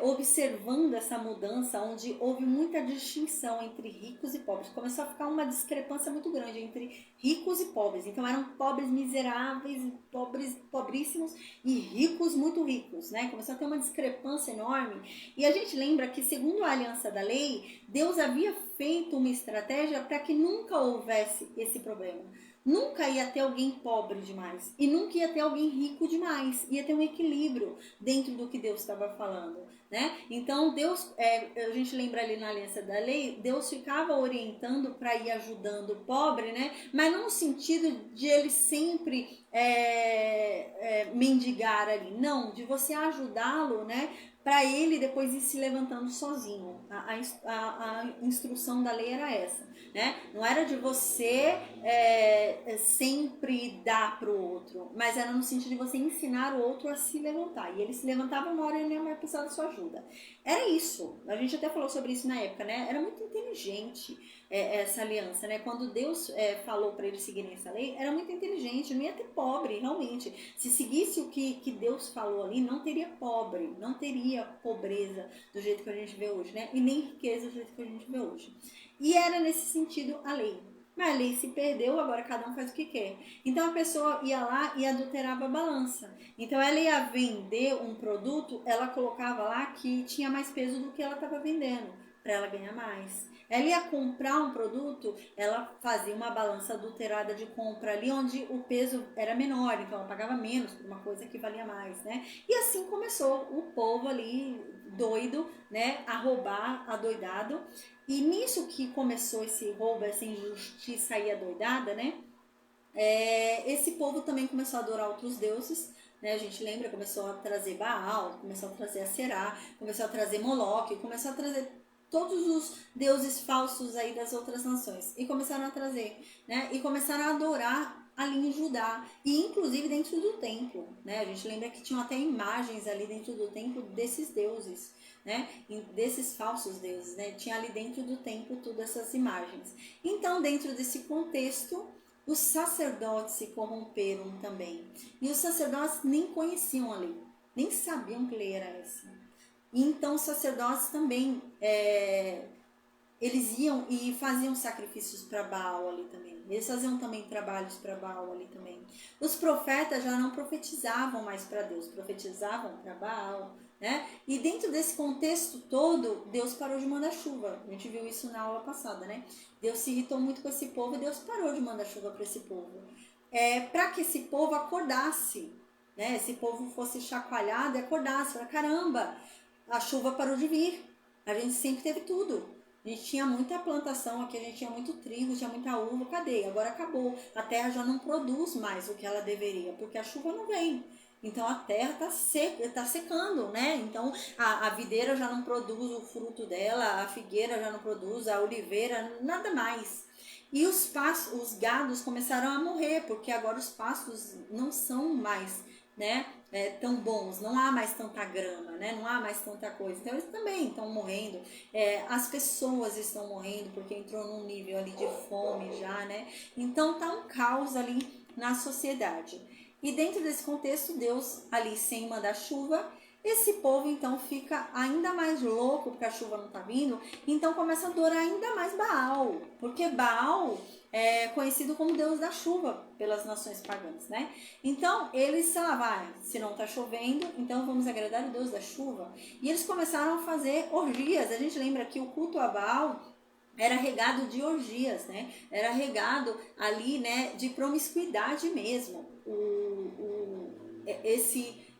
observando essa mudança, onde houve muita distinção entre ricos e pobres, começou a ficar uma discrepância muito grande entre ricos e pobres. Então eram pobres miseráveis, pobres pobríssimos, e ricos muito ricos, né? Começou a ter uma discrepância enorme. E a gente lembra que, segundo a aliança da lei, Deus havia feito uma estratégia para que nunca houvesse esse problema. Nunca ia ter alguém pobre demais e nunca ia ter alguém rico demais. Ia ter um equilíbrio dentro do que Deus estava falando, né? Então Deus, a gente lembra ali na aliança da lei, Deus ficava orientando para ir ajudando o pobre, né? Mas não no sentido de ele sempre mendigar ali, não, de você ajudá-lo, né? Para ele depois ir se levantando sozinho. A instrução da lei era essa, né? Não era de você sempre dar para o outro, mas era no sentido de você ensinar o outro a se levantar. E ele se levantava uma hora e ele não ia precisar da sua ajuda. Era isso. A gente até falou sobre isso na época, né? Era muito inteligente essa aliança, né? Quando Deus falou para eles seguirem essa lei, era muito inteligente. Não ia ter pobre, realmente. Se seguisse o que Deus falou ali, não teria pobre, não teria pobreza do jeito que a gente vê hoje, né? E nem riqueza do jeito que a gente vê hoje. E era nesse sentido a lei. Mas a lei se perdeu, agora cada um faz o que quer. Então a pessoa ia lá e adulterava a balança. Então ela ia vender um produto, ela colocava lá que tinha mais peso do que ela estava vendendo, para ela ganhar mais. Ela ia comprar um produto, ela fazia uma balança adulterada de compra ali, onde o peso era menor, então ela pagava menos por uma coisa que valia mais, né? E assim começou o povo ali doido, né, a roubar, adoidado. E nisso que começou esse roubo, essa injustiça aí adoidada, né? Esse povo também começou a adorar outros deuses, né? A gente lembra, começou a trazer Baal, começou a trazer Aserá, começou a trazer Moloque, começou a trazer todos os deuses falsos aí das outras nações. E começaram a trazer, né? E começaram a adorar ali em Judá, e inclusive dentro do templo, né? A gente lembra que tinham até imagens ali dentro do templo desses deuses, né? Desses falsos deuses, né? Tinha ali dentro do templo todas essas imagens. Então, dentro desse contexto, os sacerdotes se corromperam também. E os sacerdotes nem conheciam a lei, nem sabiam que lei era essa. E então os sacerdotes também, eles iam e faziam sacrifícios para Baal ali também. Eles faziam também trabalhos para Baal ali também. Os profetas já não profetizavam mais para Deus, profetizavam para Baal, né? E dentro desse contexto todo, Deus parou de mandar chuva. A gente viu isso na aula passada, né? Deus se irritou muito com esse povo e Deus parou de mandar chuva para esse povo. Para que esse povo acordasse, né? Esse povo fosse chacoalhado e acordasse. Fala, caramba, a chuva parou de vir. A gente sempre teve tudo. A gente tinha muita plantação aqui, a gente tinha muito trigo, tinha muita uva, cadê? Agora acabou. A terra já não produz mais o que ela deveria, porque a chuva não vem. Então a terra está secando, né? Então a videira já não produz o fruto dela, a figueira já não produz, a oliveira, nada mais. E os gados começaram a morrer, porque agora os pastos não são mais, né, tão bons, não há mais tanta grama, né, não há mais tanta coisa. Então eles também estão morrendo, as pessoas estão morrendo porque entrou num nível ali de fome já, né? Então tá um caos ali na sociedade. E dentro desse contexto, Deus ali sem mandar chuva, Esse povo então fica ainda mais louco porque a chuva não está vindo, então começa a adorar ainda mais Baal, porque Baal é conhecido como Deus da chuva pelas nações pagãs, né? Então eles, sei lá, se não está chovendo, então vamos agradar o Deus da chuva. E eles começaram a fazer orgias. A gente lembra que o culto a Baal era regado de orgias, né? Era regado ali, né, de promiscuidade mesmo.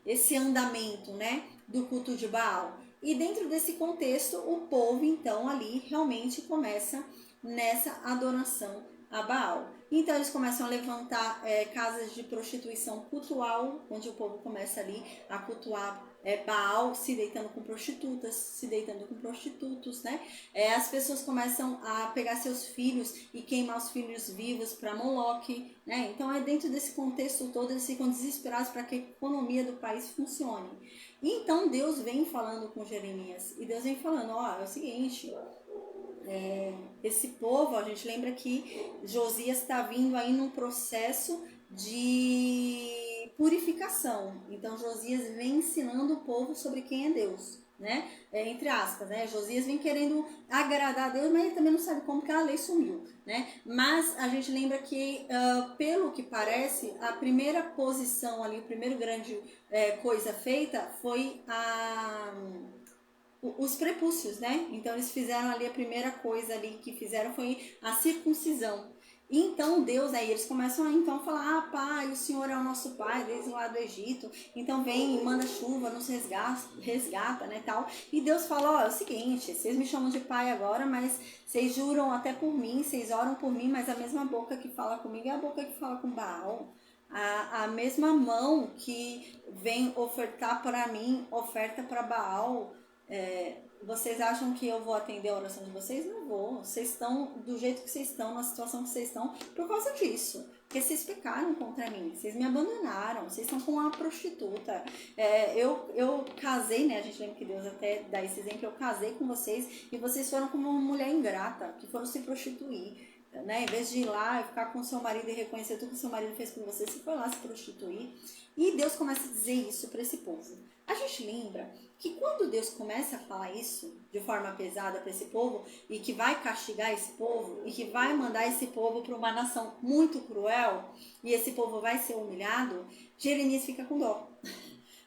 Esse andamento, né, do culto de Baal. E dentro desse contexto, o povo então ali realmente começa nessa adoração a Baal. Então eles começam a levantar casas de prostituição cultual, onde o povo começa ali a cultuar Baal, se deitando com prostitutas, se deitando com prostitutos, né? As pessoas começam a pegar seus filhos e queimar os filhos vivos para Moloque, né? Então é dentro desse contexto todo, eles ficam desesperados para que a economia do país funcione. E então Deus vem falando com Jeremias, e Deus vem falando, é o seguinte, esse povo, a gente lembra que Josias está vindo aí num processo de purificação. Então Josias vem ensinando o povo sobre quem é Deus, né? Entre aspas, né? Josias vem querendo agradar a Deus, mas ele também não sabe como que a lei sumiu, né? Mas a gente lembra que, pelo que parece, a primeira posição ali, o primeiro grande coisa feita foi os prepúcios, né? Então eles fizeram ali, a primeira coisa ali que fizeram foi a circuncisão. E então Deus, aí eles começam a então falar, pai, o Senhor é o nosso pai, desde lá do Egito, então vem e manda chuva, nos resgata, né, tal. E Deus fala, é o seguinte, vocês me chamam de pai agora, mas vocês juram até por mim, vocês oram por mim, mas a mesma boca que fala comigo é a boca que fala com Baal. A mesma mão que vem ofertar para mim, oferta para Baal. Vocês acham que eu vou atender a oração de vocês? Não vou. Vocês estão do jeito que vocês estão, na situação que vocês estão, por causa disso. Porque vocês pecaram contra mim, vocês me abandonaram, vocês estão com uma prostituta. Eu casei, né? A gente lembra que Deus até dá esse exemplo, eu casei com vocês e vocês foram como uma mulher ingrata, que foram se prostituir. Né? Em vez de ir lá e ficar com o seu marido e reconhecer tudo que o seu marido fez por você, você foi lá se prostituir. E Deus começa a dizer isso para esse povo. A gente lembra que quando Deus começa a falar isso de forma pesada para esse povo, e que vai castigar esse povo, e que vai mandar esse povo para uma nação muito cruel, e esse povo vai ser humilhado, Jeremias fica com dó.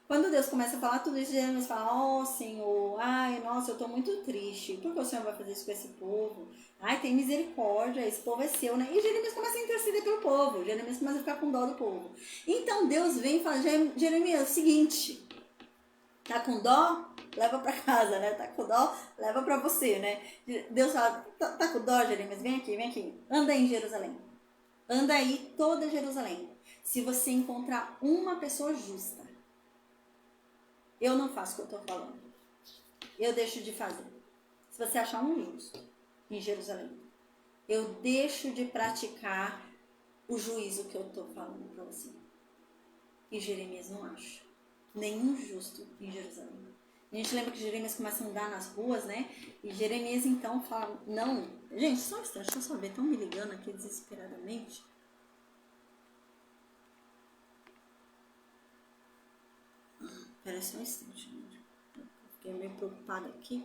Quando Deus começa a falar tudo isso, Jeremias fala, Senhor, ai, nossa, eu estou muito triste. Por que o Senhor vai fazer isso com esse povo? Ai, tem misericórdia, esse povo é seu, né? E Jeremias começa a interceder pelo povo, Jeremias começa a ficar com dó do povo. Então Deus vem e fala, Jeremias, é o seguinte, tá com dó? Leva para casa, né? Tá com dó? Leva para você, né? Deus fala, tá com dó, Jeremias? Vem aqui. Anda aí em Jerusalém. Anda aí toda Jerusalém. Se você encontrar uma pessoa justa, eu não faço o que eu estou falando. Eu deixo de fazer. Se você achar um justo em Jerusalém, eu deixo de praticar o juízo que eu estou falando para você. E Jeremias não acha nenhum justo em Jerusalém. A gente lembra que Jeremias começa a andar nas ruas, né? E Jeremias então fala, não. Gente, só um instante, deixa eu só ver. Estão me ligando aqui desesperadamente. Espera só um instante, gente. Fiquei meio preocupada aqui.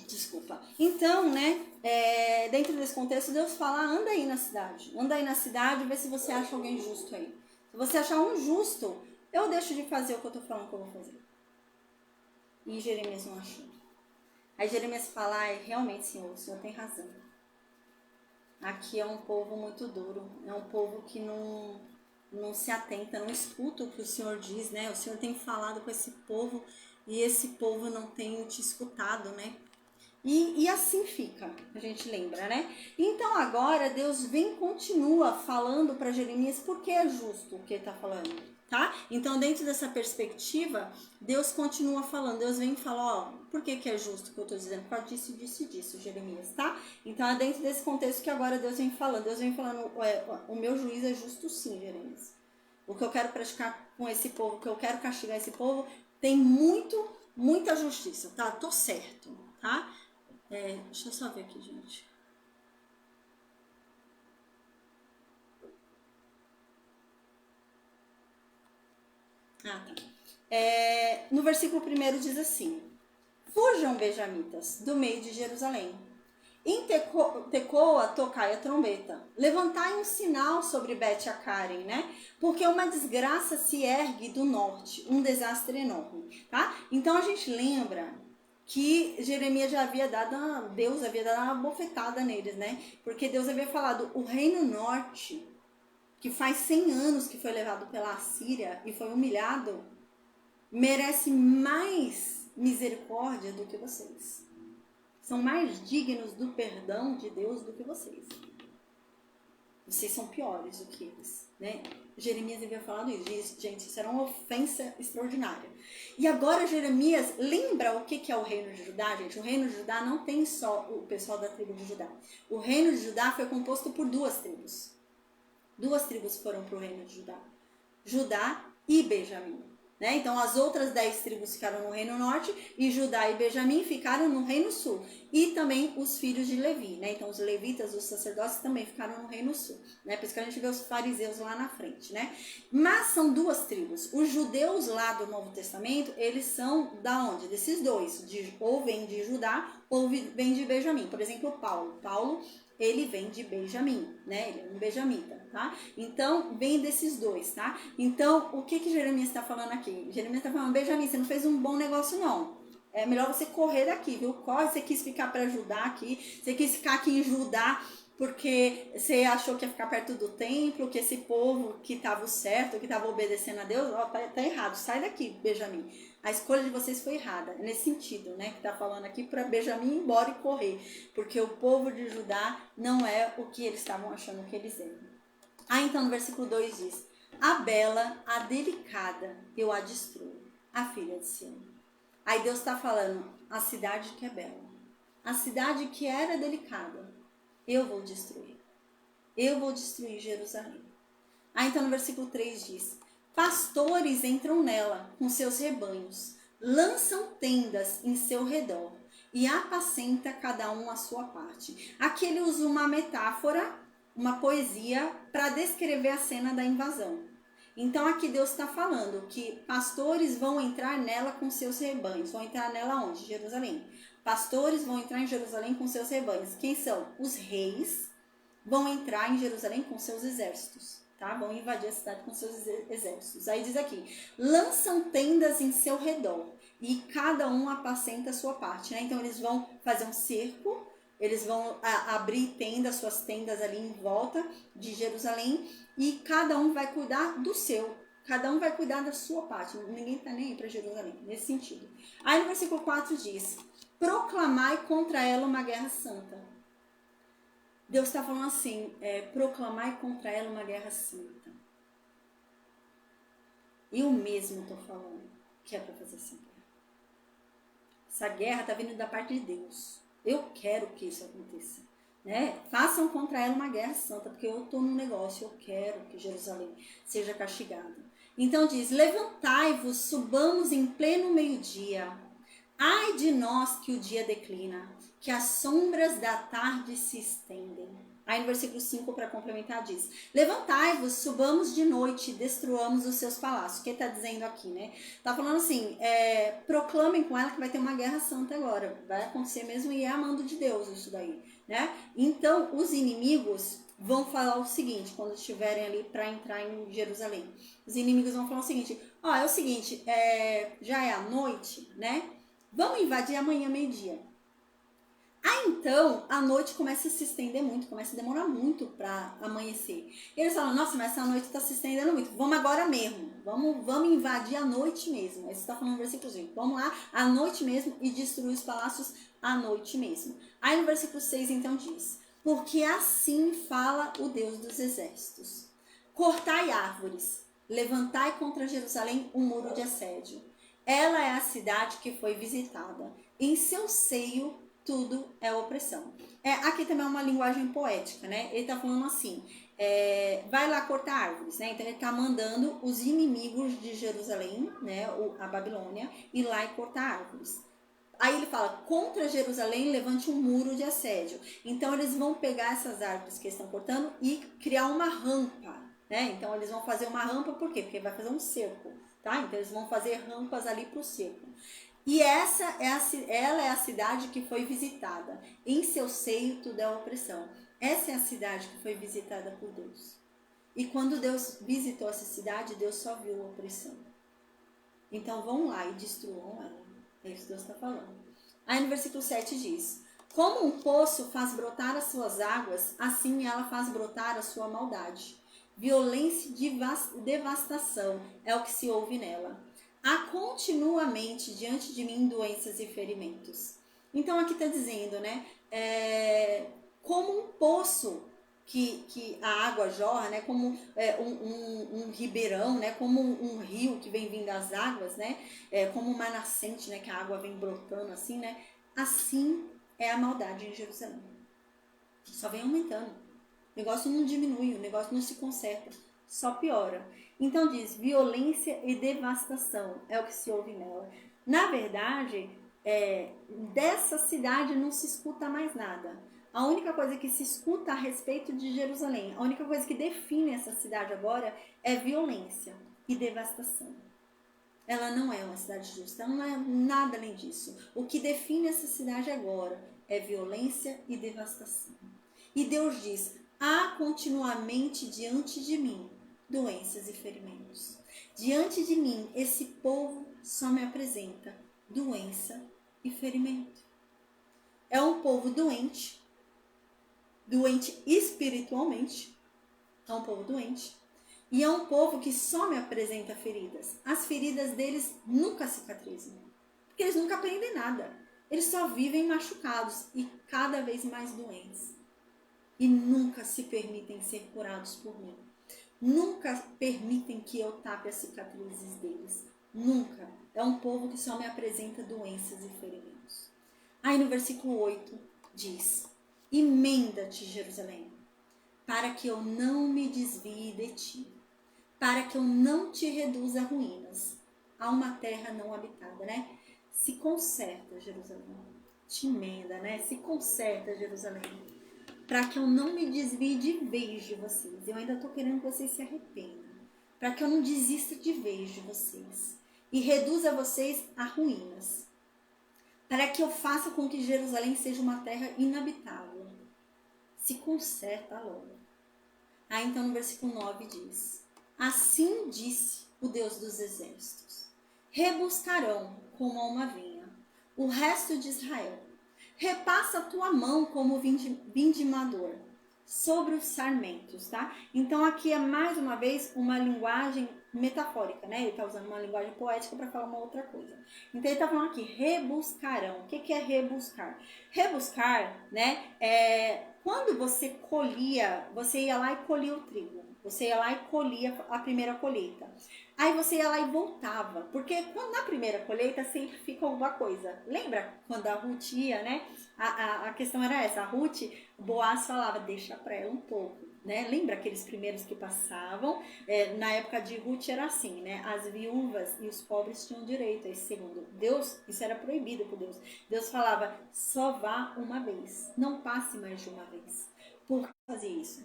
Desculpa. Então, né, dentro desse contexto, Deus fala, anda aí na cidade. Anda aí na cidade e vê se você acha alguém justo aí. Se você achar um justo, eu deixo de fazer o que eu tô falando que eu vou fazer. E Jeremias não achou. Aí Jeremias fala, realmente, Senhor, o Senhor tem razão. Aqui é um povo muito duro. É um povo que não se atenta, não escuta o que o Senhor diz, né? O Senhor tem falado com esse povo e esse povo não tem te escutado, né? E assim fica, a gente lembra, né? Então agora Deus vem, continua falando para Jeremias porque é justo o que ele está falando, tá? Então dentro dessa perspectiva, Deus continua falando, Deus vem e fala, por que é justo o que eu estou dizendo? Por causa disso, Jeremias, tá? Então é dentro desse contexto que agora Deus vem falando, o meu juízo é justo sim, Jeremias. O que eu quero praticar com esse povo, o que eu quero castigar esse povo, tem muito muita justiça, tá? Tô certo, tá? Deixa eu só ver aqui, gente. Ah, tá. No versículo 1 diz assim: Fujam, benjamitas, do meio de Jerusalém. Em Tecoa, tocai a trombeta. Levantai um sinal sobre Bet-Acaren, né? Porque uma desgraça se ergue do norte, um desastre enorme, tá? Então a gente lembra que Jeremias já havia dado, Deus havia dado uma bofetada neles, né? Porque Deus havia falado, o reino norte, que faz 100 anos que foi levado pela Assíria e foi humilhado, merece mais misericórdia do que vocês. São mais dignos do perdão de Deus do que vocês. Vocês são piores do que eles, né? Jeremias havia falado isso, gente, isso era uma ofensa extraordinária. E agora Jeremias lembra o que é o reino de Judá, gente? O reino de Judá não tem só o pessoal da tribo de Judá. O reino de Judá foi composto por 2 tribos. 2 tribos foram para o reino de Judá. Judá e Benjamim. Né? Então as outras 10 tribos ficaram no reino norte e Judá e Benjamim ficaram no reino sul. E também os filhos de Levi, né? Então os levitas, os sacerdotes também ficaram no reino sul, né? Por isso que a gente vê os fariseus lá na frente, né? Mas são 2 tribos. Os judeus lá do Novo Testamento, eles são da onde? Desses 2, ou vem de Judá ou vem de Benjamim. Por exemplo, Paulo, ele vem de Benjamim, né? Ele é um benjamita, tá? Então, vem desses 2, tá? Então, o que Jeremias está falando aqui? Jeremias está falando, Benjamim, você não fez um bom negócio, não. É melhor você correr daqui, viu? Corre, você quis ficar para Judá aqui, você quis ficar aqui em Judá porque você achou que ia ficar perto do templo, que esse povo que estava certo, que estava obedecendo a Deus, ó, tá errado, sai daqui, Benjamim. A escolha de vocês foi errada, é nesse sentido, né, que está falando aqui para Benjamim ir embora e correr, porque o povo de Judá não é o que eles estavam achando que eles eram. Então no versículo 2 diz, a bela, a delicada, eu a destruo, a filha de Sião. Aí Deus está falando, a cidade que é bela, a cidade que era delicada, eu vou destruir. Eu vou destruir Jerusalém. Então no versículo 3 diz, pastores entram nela com seus rebanhos, lançam tendas em seu redor e apacenta cada um a sua parte. Aqui ele usa uma metáfora, uma poesia para descrever a cena da invasão. Então aqui Deus está falando que pastores vão entrar nela com seus rebanhos. Vão entrar nela onde? Jerusalém. Pastores vão entrar em Jerusalém com seus rebanhos. Quem são? Os reis vão entrar em Jerusalém com seus exércitos. Tá? Vão invadir a cidade com seus exércitos. Aí diz aqui, lançam tendas em seu redor e cada um apacenta a sua parte. Né? Então eles vão fazer um cerco, eles vão abrir tendas, suas tendas ali em volta de Jerusalém e cada um vai cuidar do seu. Cada um vai cuidar da sua parte. Ninguém está nem aí para Jerusalém, nesse sentido. Aí no versículo 4 diz, proclamai contra ela uma guerra santa. Deus está falando assim, proclamai contra ela uma guerra santa. Eu mesmo estou falando que é para fazer essa guerra. Essa guerra está vindo da parte de Deus. Eu quero que isso aconteça. Né? Façam contra ela uma guerra santa, porque eu estou no negócio, eu quero que Jerusalém seja castigada. Então diz, levantai-vos, subamos em pleno meio-dia. Ai de nós que o dia declina, que as sombras da tarde se estendem. Aí no versículo 5, para complementar, diz, levantai-vos, subamos de noite, destruamos os seus palácios. O que está dizendo aqui, né? Está falando assim, proclamem com ela que vai ter uma guerra santa agora. Vai acontecer mesmo e é a mando de Deus isso daí, né? Então, os inimigos vão falar o seguinte, quando estiverem ali para entrar em Jerusalém. Os inimigos vão falar o seguinte, é o seguinte, já é a noite, né? Vamos invadir amanhã meio-dia. Então, a noite começa a se estender muito, começa a demorar muito para amanhecer. Eles falam, nossa, mas essa noite está se estendendo muito, vamos agora mesmo, vamos invadir a noite mesmo. Esse está falando no versículo 5, vamos lá, à noite mesmo e destruir os palácios à noite mesmo. Aí no versículo 6 então diz, porque assim fala o Deus dos exércitos, cortai árvores, levantai contra Jerusalém um muro de assédio. Ela é a cidade que foi visitada. Em seu seio, tudo é opressão. Aqui também é uma linguagem poética, né? Ele está falando assim, vai lá cortar árvores, né? Então ele está mandando os inimigos de Jerusalém, né, a Babilônia, ir lá e cortar árvores. Aí ele fala, contra Jerusalém levante um muro de assédio. Então eles vão pegar essas árvores que estão cortando e criar uma rampa, né? Então eles vão fazer uma rampa, por quê? Porque vai fazer um cerco, tá? Então eles vão fazer rampas ali para o cerco. E ela é a cidade que foi visitada. Em seu seio tudo é opressão. Essa é a cidade que foi visitada por Deus. E quando Deus visitou essa cidade, Deus só viu a opressão. Então vão lá e destruam ela. É isso que Deus está falando. Aí no versículo 7 diz: como um poço faz brotar as suas águas, assim ela faz brotar a sua maldade. Violência e devastação é o que se ouve nela. Há continuamente diante de mim doenças e ferimentos. Então aqui está dizendo, né? Como um poço que a água jorra, né? Como um ribeirão, né? Como um rio que vem vindo das águas, né? Como uma nascente, né? Que a água vem brotando assim, né? Assim é a maldade em Jerusalém. Só vem aumentando. O negócio não diminui, o negócio não se conserta, só piora. Então diz, violência e devastação é o que se ouve nela. Na verdade, dessa cidade não se escuta mais nada. A única coisa que se escuta a respeito de Jerusalém, a única coisa que define essa cidade agora é violência e devastação. Ela não é uma cidade justa, ela não é nada além disso. O que define essa cidade agora é violência e devastação. E Deus diz, há continuamente diante de mim doenças e ferimentos. Diante de mim, esse povo só me apresenta doença e ferimento. É um povo doente espiritualmente, é um povo doente, e é um povo que só me apresenta feridas. As feridas deles nunca cicatrizam, porque eles nunca aprendem nada. Eles só vivem machucados e cada vez mais doentes. E nunca se permitem ser curados por mim. Nunca permitem que eu tape as cicatrizes deles. Nunca. É um povo que só me apresenta doenças e ferimentos. Aí no versículo 8 diz: emenda-te, Jerusalém, para que eu não me desvie de ti, para que eu não te reduza a ruínas, a uma terra não habitada, né? Se conserta, Jerusalém. Te emenda, né? Se conserta, Jerusalém, para que eu não me desvie de vez de vocês. Eu ainda estou querendo que vocês se arrependam. Para que eu não desista de vez de vocês. E reduza vocês a ruínas. Para que eu faça com que Jerusalém seja uma terra inabitável. Se conserta logo. Aí então no versículo 9 diz: assim disse o Deus dos exércitos: rebuscarão como a uma vinha o resto de Israel. Repassa a tua mão como vindimador sobre os sarmentos, tá? Então aqui é mais uma vez uma linguagem metafórica, né? Ele está usando uma linguagem poética para falar uma outra coisa. Então ele está falando aqui, rebuscarão. O que é rebuscar? Rebuscar, né? Quando você colhia, você ia lá e colhia o trigo. Você ia lá e colhia a primeira colheita. Aí você ia lá e voltava. Porque na primeira colheita sempre fica alguma coisa. Lembra quando a Ruth ia, né? A questão era essa. A Ruth, Boaz falava, deixa pra ela um pouco. Né? Lembra aqueles primeiros que passavam? Na época de Ruth era assim, né? As viúvas e os pobres tinham direito a esse segundo. Deus, isso era proibido por Deus. Deus falava, só vá uma vez. Não passe mais de uma vez. Por que fazer isso?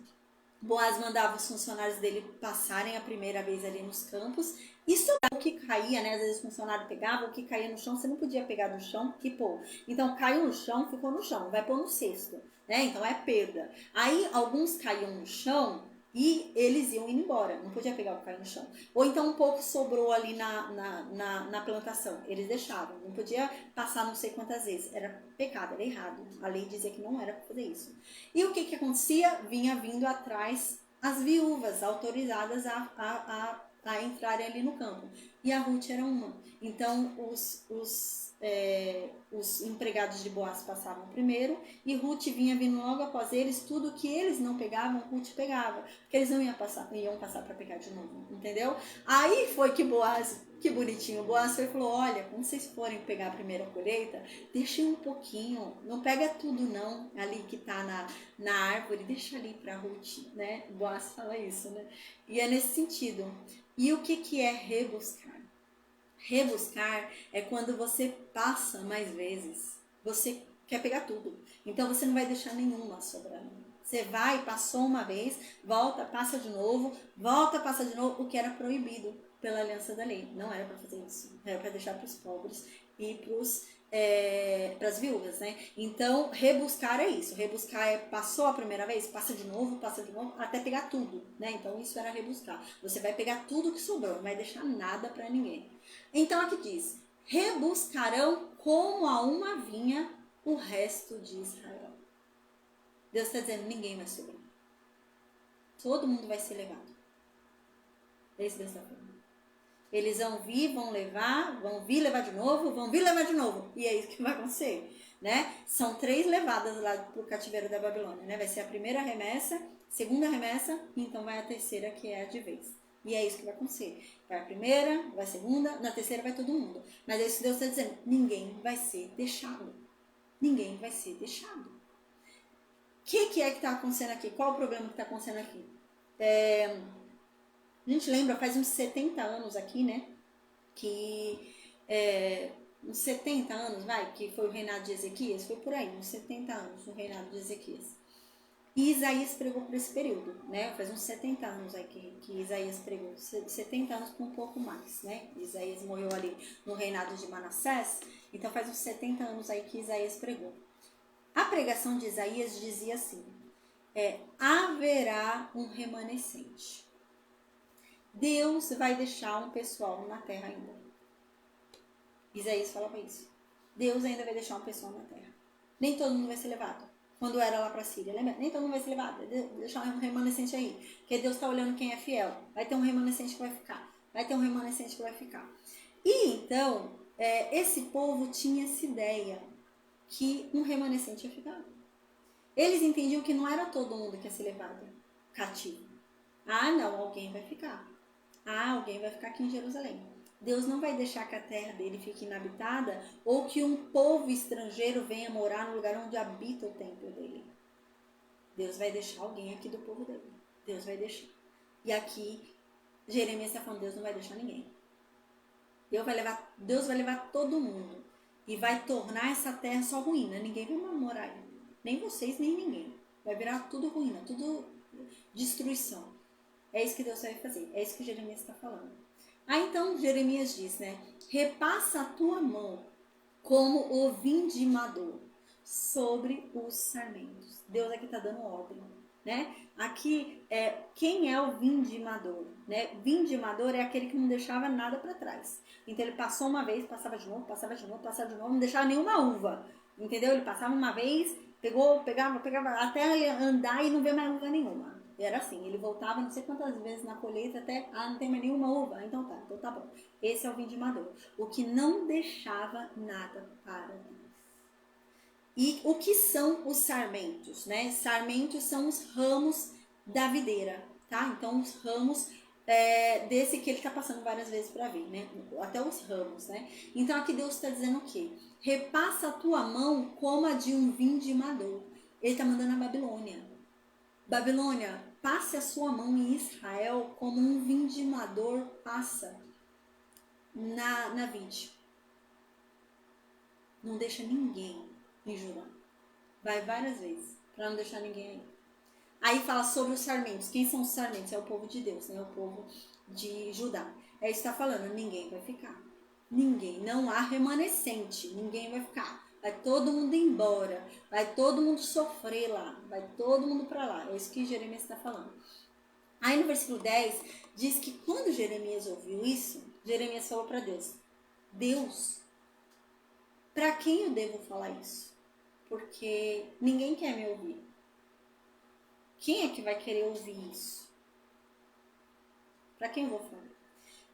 Boaz mandava os funcionários dele passarem a primeira vez ali nos campos. Isso é o que caía, né? Às vezes o funcionário pegava, o que caía no chão, você não podia pegar no chão, que pô. Então caiu no chão, ficou no chão, vai pôr no cesto, né? Então é perda. Aí alguns caíam no chão e eles iam indo embora, não podia pegar o que caiu no chão. Ou então um pouco sobrou ali na plantação, eles deixavam, não podia passar não sei quantas vezes, era pecado, era errado. A lei dizia que não era para fazer isso. E o que acontecia? Vinha vindo atrás as viúvas autorizadas a entrarem ali no campo. E a Ruth era uma. Então, os os empregados de Boaz passavam primeiro e Ruth vinha vindo logo após eles. Tudo que eles não pegavam, Ruth pegava, porque eles não iam passar para pegar de novo, entendeu? Aí foi que Boaz, que bonitinho, Boaz falou: olha, quando vocês forem pegar a primeira colheita, deixem um pouquinho, não pega tudo não, ali que tá na árvore, deixa ali para Ruth, né? Boaz fala isso, né? E é nesse sentido. E o que é rebuscar? Rebuscar é quando você passa mais vezes. Você quer pegar tudo. Então você não vai deixar nenhuma sobrando. Você vai, passou uma vez, volta, passa de novo, volta, passa de novo, o que era proibido pela aliança da lei. Não era para fazer isso. Era para deixar para os pobres e para as viúvas, né? Então, rebuscar é isso. Rebuscar é passou a primeira vez, passa de novo, até pegar tudo, né? Então, isso era rebuscar. Você vai pegar tudo que sobrou, não vai deixar nada para ninguém. Então, aqui diz: rebuscarão como a uma vinha o resto de Israel. Deus está dizendo: ninguém vai sobrar. Todo mundo vai ser levado. É isso que Deus está falando. Eles vão vir, vão vir levar de novo, vão vir levar de novo. E é isso que vai acontecer, né? São 3 levadas lá pro cativeiro da Babilônia, né? Vai ser a primeira remessa, segunda remessa, e então vai a terceira, que é a de vez. E é isso que vai acontecer. Vai a primeira, vai a segunda, na terceira vai todo mundo. Mas é isso que Deus está dizendo: ninguém vai ser deixado. Ninguém vai ser deixado. O que é que está acontecendo aqui? Qual o problema que está acontecendo aqui? A gente lembra, faz uns 70 anos aqui, né? Que uns 70 anos, que foi o reinado de Ezequias, foi por aí, uns 70 anos o reinado de Ezequias. E Isaías pregou por esse período, né? Faz uns 70 anos aí que Isaías pregou, 70 anos com um pouco mais, né? Isaías morreu ali no reinado de Manassés, então faz uns 70 anos aí que Isaías pregou. A pregação de Isaías dizia assim: haverá um remanescente. Deus vai deixar um pessoal na terra ainda. Isaías falava isso. Deus ainda vai deixar um pessoal na terra. Nem todo mundo vai ser levado. Quando era lá para a Síria, lembra? Nem todo mundo vai ser levado. Deixar um remanescente aí. Porque Deus está olhando quem é fiel. Vai ter um remanescente que vai ficar. Vai ter um remanescente que vai ficar. E então, esse povo tinha essa ideia que um remanescente ia ficar. Eles entendiam que não era todo mundo que ia ser levado cativo. Ah, não, alguém vai ficar. Ah, alguém vai ficar aqui em Jerusalém. Deus não vai deixar que a terra dele fique inabitada ou que um povo estrangeiro venha morar no lugar onde habita o templo dele. Deus vai deixar alguém aqui do povo dele. Deus vai deixar. E aqui, Jeremias está falando: Deus não vai deixar ninguém. Deus vai levar todo mundo e vai tornar essa terra só ruína. Ninguém vai morar aí. Nem vocês, nem ninguém. Vai virar tudo ruína, tudo destruição. É isso que Deus vai fazer. É isso que Jeremias está falando. Aí então Jeremias diz, né? Repassa a tua mão como o vindimador sobre os sarmentos. Deus aqui está dando ordem, né? Aqui, quem é o vindimador? Né? Vindimador é aquele que não deixava nada para trás. Então ele passou uma vez, passava de novo, não deixava nenhuma uva. Entendeu? Ele passava uma vez, pegava, até ele andar e não ver mais uva nenhuma. Era assim, ele voltava não sei quantas vezes na colheita até, não tem mais nenhuma uva, então tá bom. Esse é o vindimador, o que não deixava nada para trás. E o que são os sarmentos, né? Sarmentos são os ramos da videira, tá? Então os ramos desse que ele tá passando várias vezes para ver, né? Até os ramos, né? Então aqui Deus está dizendo o quê? Repassa a tua mão como a de um vindimador. Ele tá mandando a Babilônia. Babilônia, passe a sua mão em Israel como um vindimador passa na vide. Não deixa ninguém em Judá. Vai várias vezes, para não deixar ninguém aí. Aí fala sobre os sarmentos. Quem são os sarmentos? É o povo de Deus, né? O povo de Judá. É isso que está falando, ninguém vai ficar. Ninguém, não há remanescente, ninguém vai ficar. Vai todo mundo embora, vai todo mundo sofrer lá, vai todo mundo para lá. É isso que Jeremias está falando. Aí no versículo 10 diz que quando Jeremias ouviu isso, Jeremias falou para Deus: Deus, para quem eu devo falar isso? Porque ninguém quer me ouvir. Quem é que vai querer ouvir isso? Para quem eu vou falar?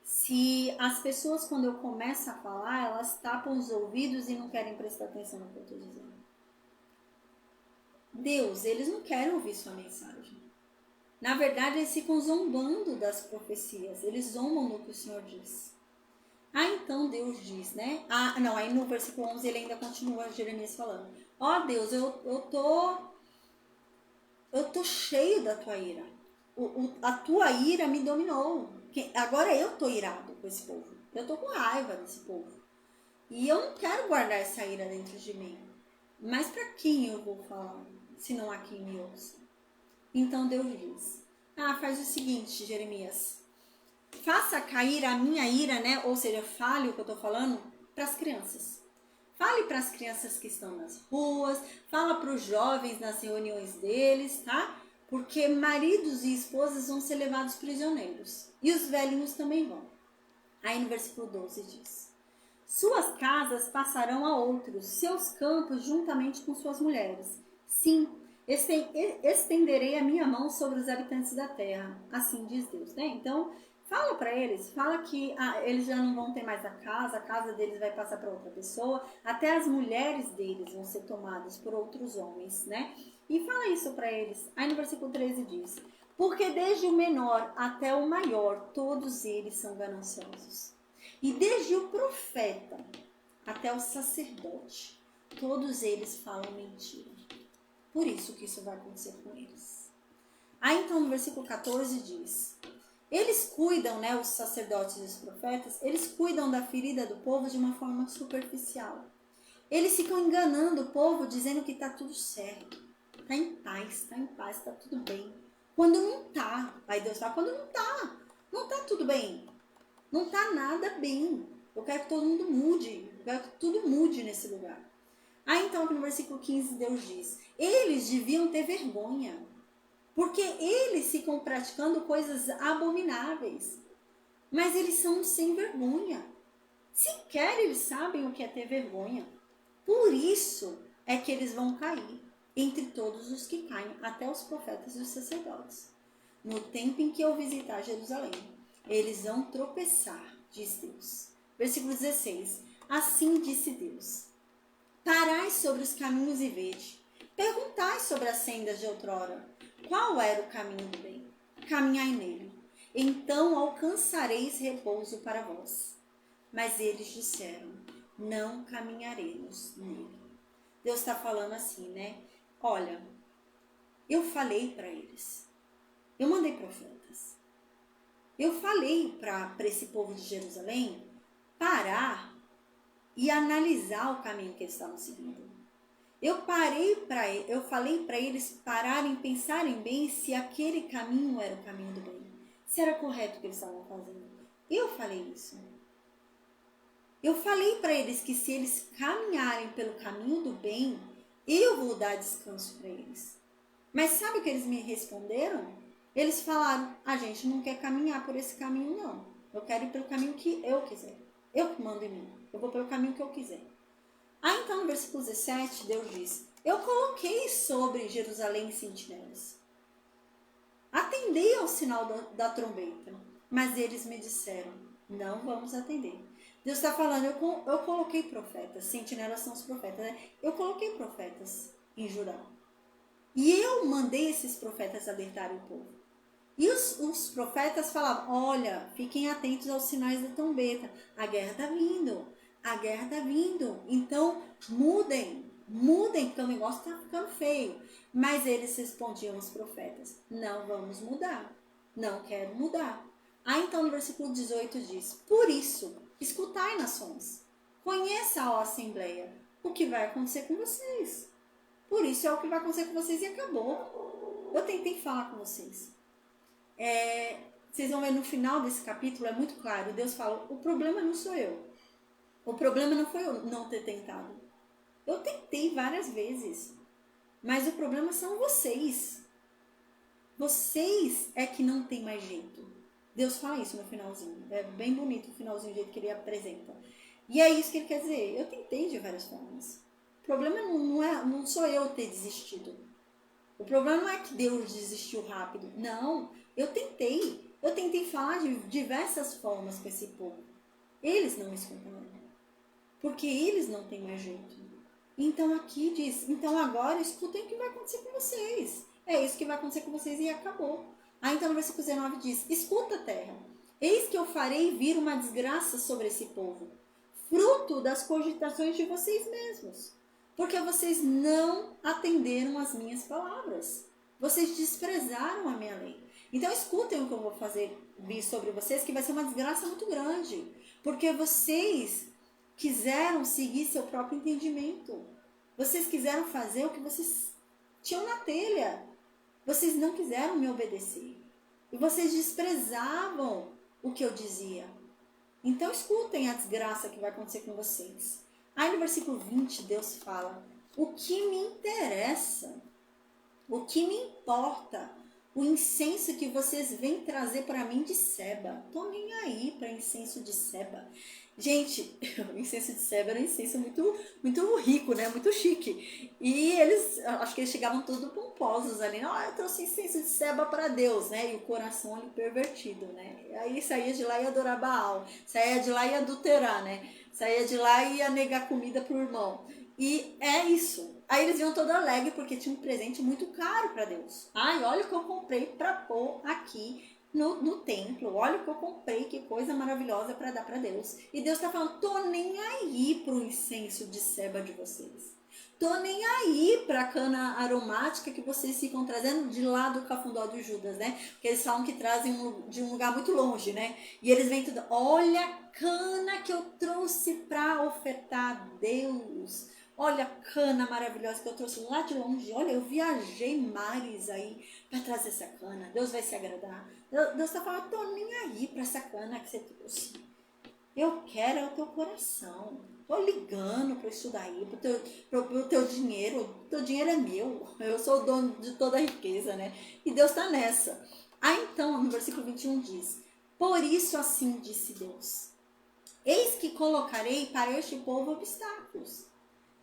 se as pessoas, quando eu começo a falar, elas tapam os ouvidos e não querem prestar atenção no que eu estou dizendo. Deus, eles não querem ouvir sua mensagem. Na verdade, eles ficam zombando das profecias. Eles zombam do que o Senhor diz. Então Deus diz, né? Aí no versículo 11 ele ainda continua, Jeremias falando. Deus, eu tô cheio da tua ira. A tua ira me dominou. Agora eu tô irado com esse povo. Eu tô com raiva desse povo. E eu não quero guardar essa ira dentro de mim. Mas para quem eu vou falar, se não há quem me ouça? Então Deus diz, faz o seguinte, Jeremias, faça cair a minha ira, né? Ou seja, fale o que eu tô falando para as crianças. Fale para as crianças que estão nas ruas, fala para os jovens nas reuniões deles, tá? Porque maridos e esposas vão ser levados prisioneiros. E os velhinhos também vão. Aí no versículo 12 diz: suas casas passarão a outros, seus campos juntamente com suas mulheres. Sim, estenderei a minha mão sobre os habitantes da terra. Assim diz Deus, né? Então, fala para eles, fala que eles já não vão ter mais a casa deles vai passar para outra pessoa, até as mulheres deles vão ser tomadas por outros homens, né? E fala isso para eles. Aí no versículo 13 diz: porque desde o menor até o maior, todos eles são gananciosos. E desde o profeta até o sacerdote, todos eles falam mentira. Por isso que isso vai acontecer com eles. Então no versículo 14 diz: eles cuidam, né, os sacerdotes e os profetas, eles cuidam da ferida do povo de uma forma superficial. Eles ficam enganando o povo dizendo que está tudo certo. Está em paz, está tudo bem. Quando não está, aí Deus fala, quando não está tudo bem. Não está nada bem. Eu quero que todo mundo mude. Eu quero que tudo mude nesse lugar. Então no versículo 15 Deus diz: eles deviam ter vergonha, porque eles ficam praticando coisas abomináveis. Mas eles são sem vergonha. Sequer eles sabem o que é ter vergonha. Por isso é que eles vão cair entre todos os que caem, até os profetas e os sacerdotes. No tempo em que eu visitar Jerusalém, eles vão tropeçar, diz Deus. Versículo 16. Assim disse Deus: parai sobre os caminhos e vede. Perguntai sobre as sendas de outrora. Qual era o caminho do bem? Caminhai nele. Então alcançareis repouso para vós. Mas eles disseram: não caminharemos nele. Deus está falando assim, né? Olha, eu falei para eles. Eu mandei profetas. Eu falei para esse povo de Jerusalém parar e analisar o caminho que eles estavam seguindo. Eu falei para eles pararem, pensarem bem se aquele caminho era o caminho do bem, se era correto o que eles estavam fazendo. Eu falei isso. Eu falei para eles que se eles caminharem pelo caminho do bem, eu vou dar descanso para eles. Mas sabe o que eles me responderam? Eles falaram: a gente não quer caminhar por esse caminho, não. Eu quero ir pelo caminho que eu quiser. Eu que mando em mim. Eu vou pelo caminho que eu quiser. Então, no versículo 17, Deus diz: eu coloquei sobre Jerusalém sentinelas. Atendei ao sinal da trombeta. Mas eles me disseram: não vamos atender. Deus está falando, eu coloquei profetas. Sentinelas são os profetas, né? Eu coloquei profetas em Judá. E eu mandei esses profetas alertarem o povo. E os profetas falavam: olha, fiquem atentos aos sinais da trombeta. A guerra está vindo. A guerra está vindo. Então, mudem, porque o negócio está ficando feio. Mas eles respondiam aos profetas: não vamos mudar. Não quero mudar. Então no versículo 18 diz: por isso, escutai, nações. Conheça, ó Assembleia, o que vai acontecer com vocês. Por isso é o que vai acontecer com vocês e acabou. Eu tentei falar com vocês. Vocês vão ver no final desse capítulo, é muito claro. Deus fala: o problema não sou eu. O problema não foi eu não ter tentado. Eu tentei várias vezes. Mas o problema são vocês. Vocês é que não tem mais jeito. Deus fala isso no finalzinho. É bem bonito o finalzinho, o jeito que ele apresenta. E é isso que ele quer dizer. Eu tentei de várias formas. O problema não sou eu ter desistido. O problema não é que Deus desistiu rápido. Não, eu tentei. Eu tentei falar de diversas formas com esse povo. Eles não escutam, porque eles não têm mais jeito. Então aqui diz, então agora escutem o que vai acontecer com vocês. É isso que vai acontecer com vocês e acabou. Aí então no versículo 19 diz, escuta, terra, eis que eu farei vir uma desgraça sobre esse povo, fruto das cogitações de vocês mesmos, porque vocês não atenderam as minhas palavras. Vocês desprezaram a minha lei. Então escutem o que eu vou fazer vir sobre vocês, que vai ser uma desgraça muito grande, porque vocês quiseram seguir seu próprio entendimento. Vocês quiseram fazer o que vocês tinham na telha. Vocês não quiseram me obedecer. E vocês desprezavam o que eu dizia. Então escutem a desgraça que vai acontecer com vocês. Aí no versículo 20 Deus fala, o que me interessa, o que me importa, o incenso que vocês vêm trazer para mim de Seba. Tô nem aí para incenso de Seba. Gente, o incenso de Seba era um incenso muito rico, né? Muito chique. E eles, acho que eles chegavam todos pomposos ali. Eu trouxe incenso de Seba para Deus, né? E o coração ali pervertido, né? Aí saía de lá e ia adorar Baal. Saía de lá e ia adulterar, né? Saía de lá e ia negar comida pro irmão. E é isso. Aí eles iam todo alegre porque tinha um presente muito caro para Deus. Ai, olha o que eu comprei para pôr aqui no templo. Olha o que eu comprei, que coisa maravilhosa para dar para Deus. E Deus está falando, tô nem aí pro incenso de Seba de vocês. Tô nem aí pra cana aromática que vocês ficam trazendo de lá do Cafundó do Judas, né? Porque eles falam que trazem de um lugar muito longe, né? E eles vêm tudo, olha a cana que eu trouxe para ofertar a Deus. Olha a cana maravilhosa que eu trouxe lá de longe. Olha, eu viajei mares aí para trazer essa cana. Deus vai se agradar. Deus está falando, tô nem aí para essa cana que você trouxe. Eu quero é o teu coração. Tô ligando para isso daí, pro teu dinheiro. O teu dinheiro é meu. Eu sou o dono de toda a riqueza, né? E Deus está nessa. Aí então, no versículo 21 diz, por isso assim disse Deus, eis que colocarei para este povo obstáculos.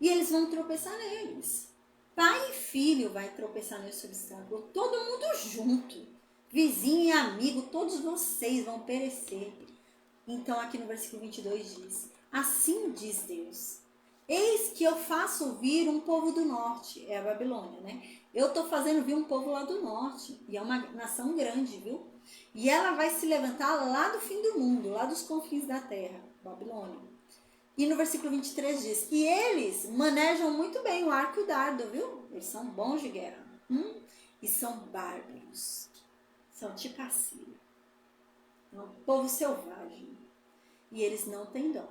E eles vão tropeçar neles. Pai e filho vai tropeçar nesse obstáculo. Todo mundo junto. Vizinho e amigo, todos vocês vão perecer. Então aqui no versículo 22 diz, assim diz Deus, eis que eu faço vir um povo do norte. É a Babilônia, né? Eu estou fazendo vir um povo lá do norte. E é uma nação grande, viu? E ela vai se levantar lá do fim do mundo, lá dos confins da terra. Babilônia. E no versículo 23 diz, e eles manejam muito bem o arco e o dardo, viu? Eles são bons de guerra. E são bárbaros. São tipo a Síria. É um povo selvagem. E eles não têm dó.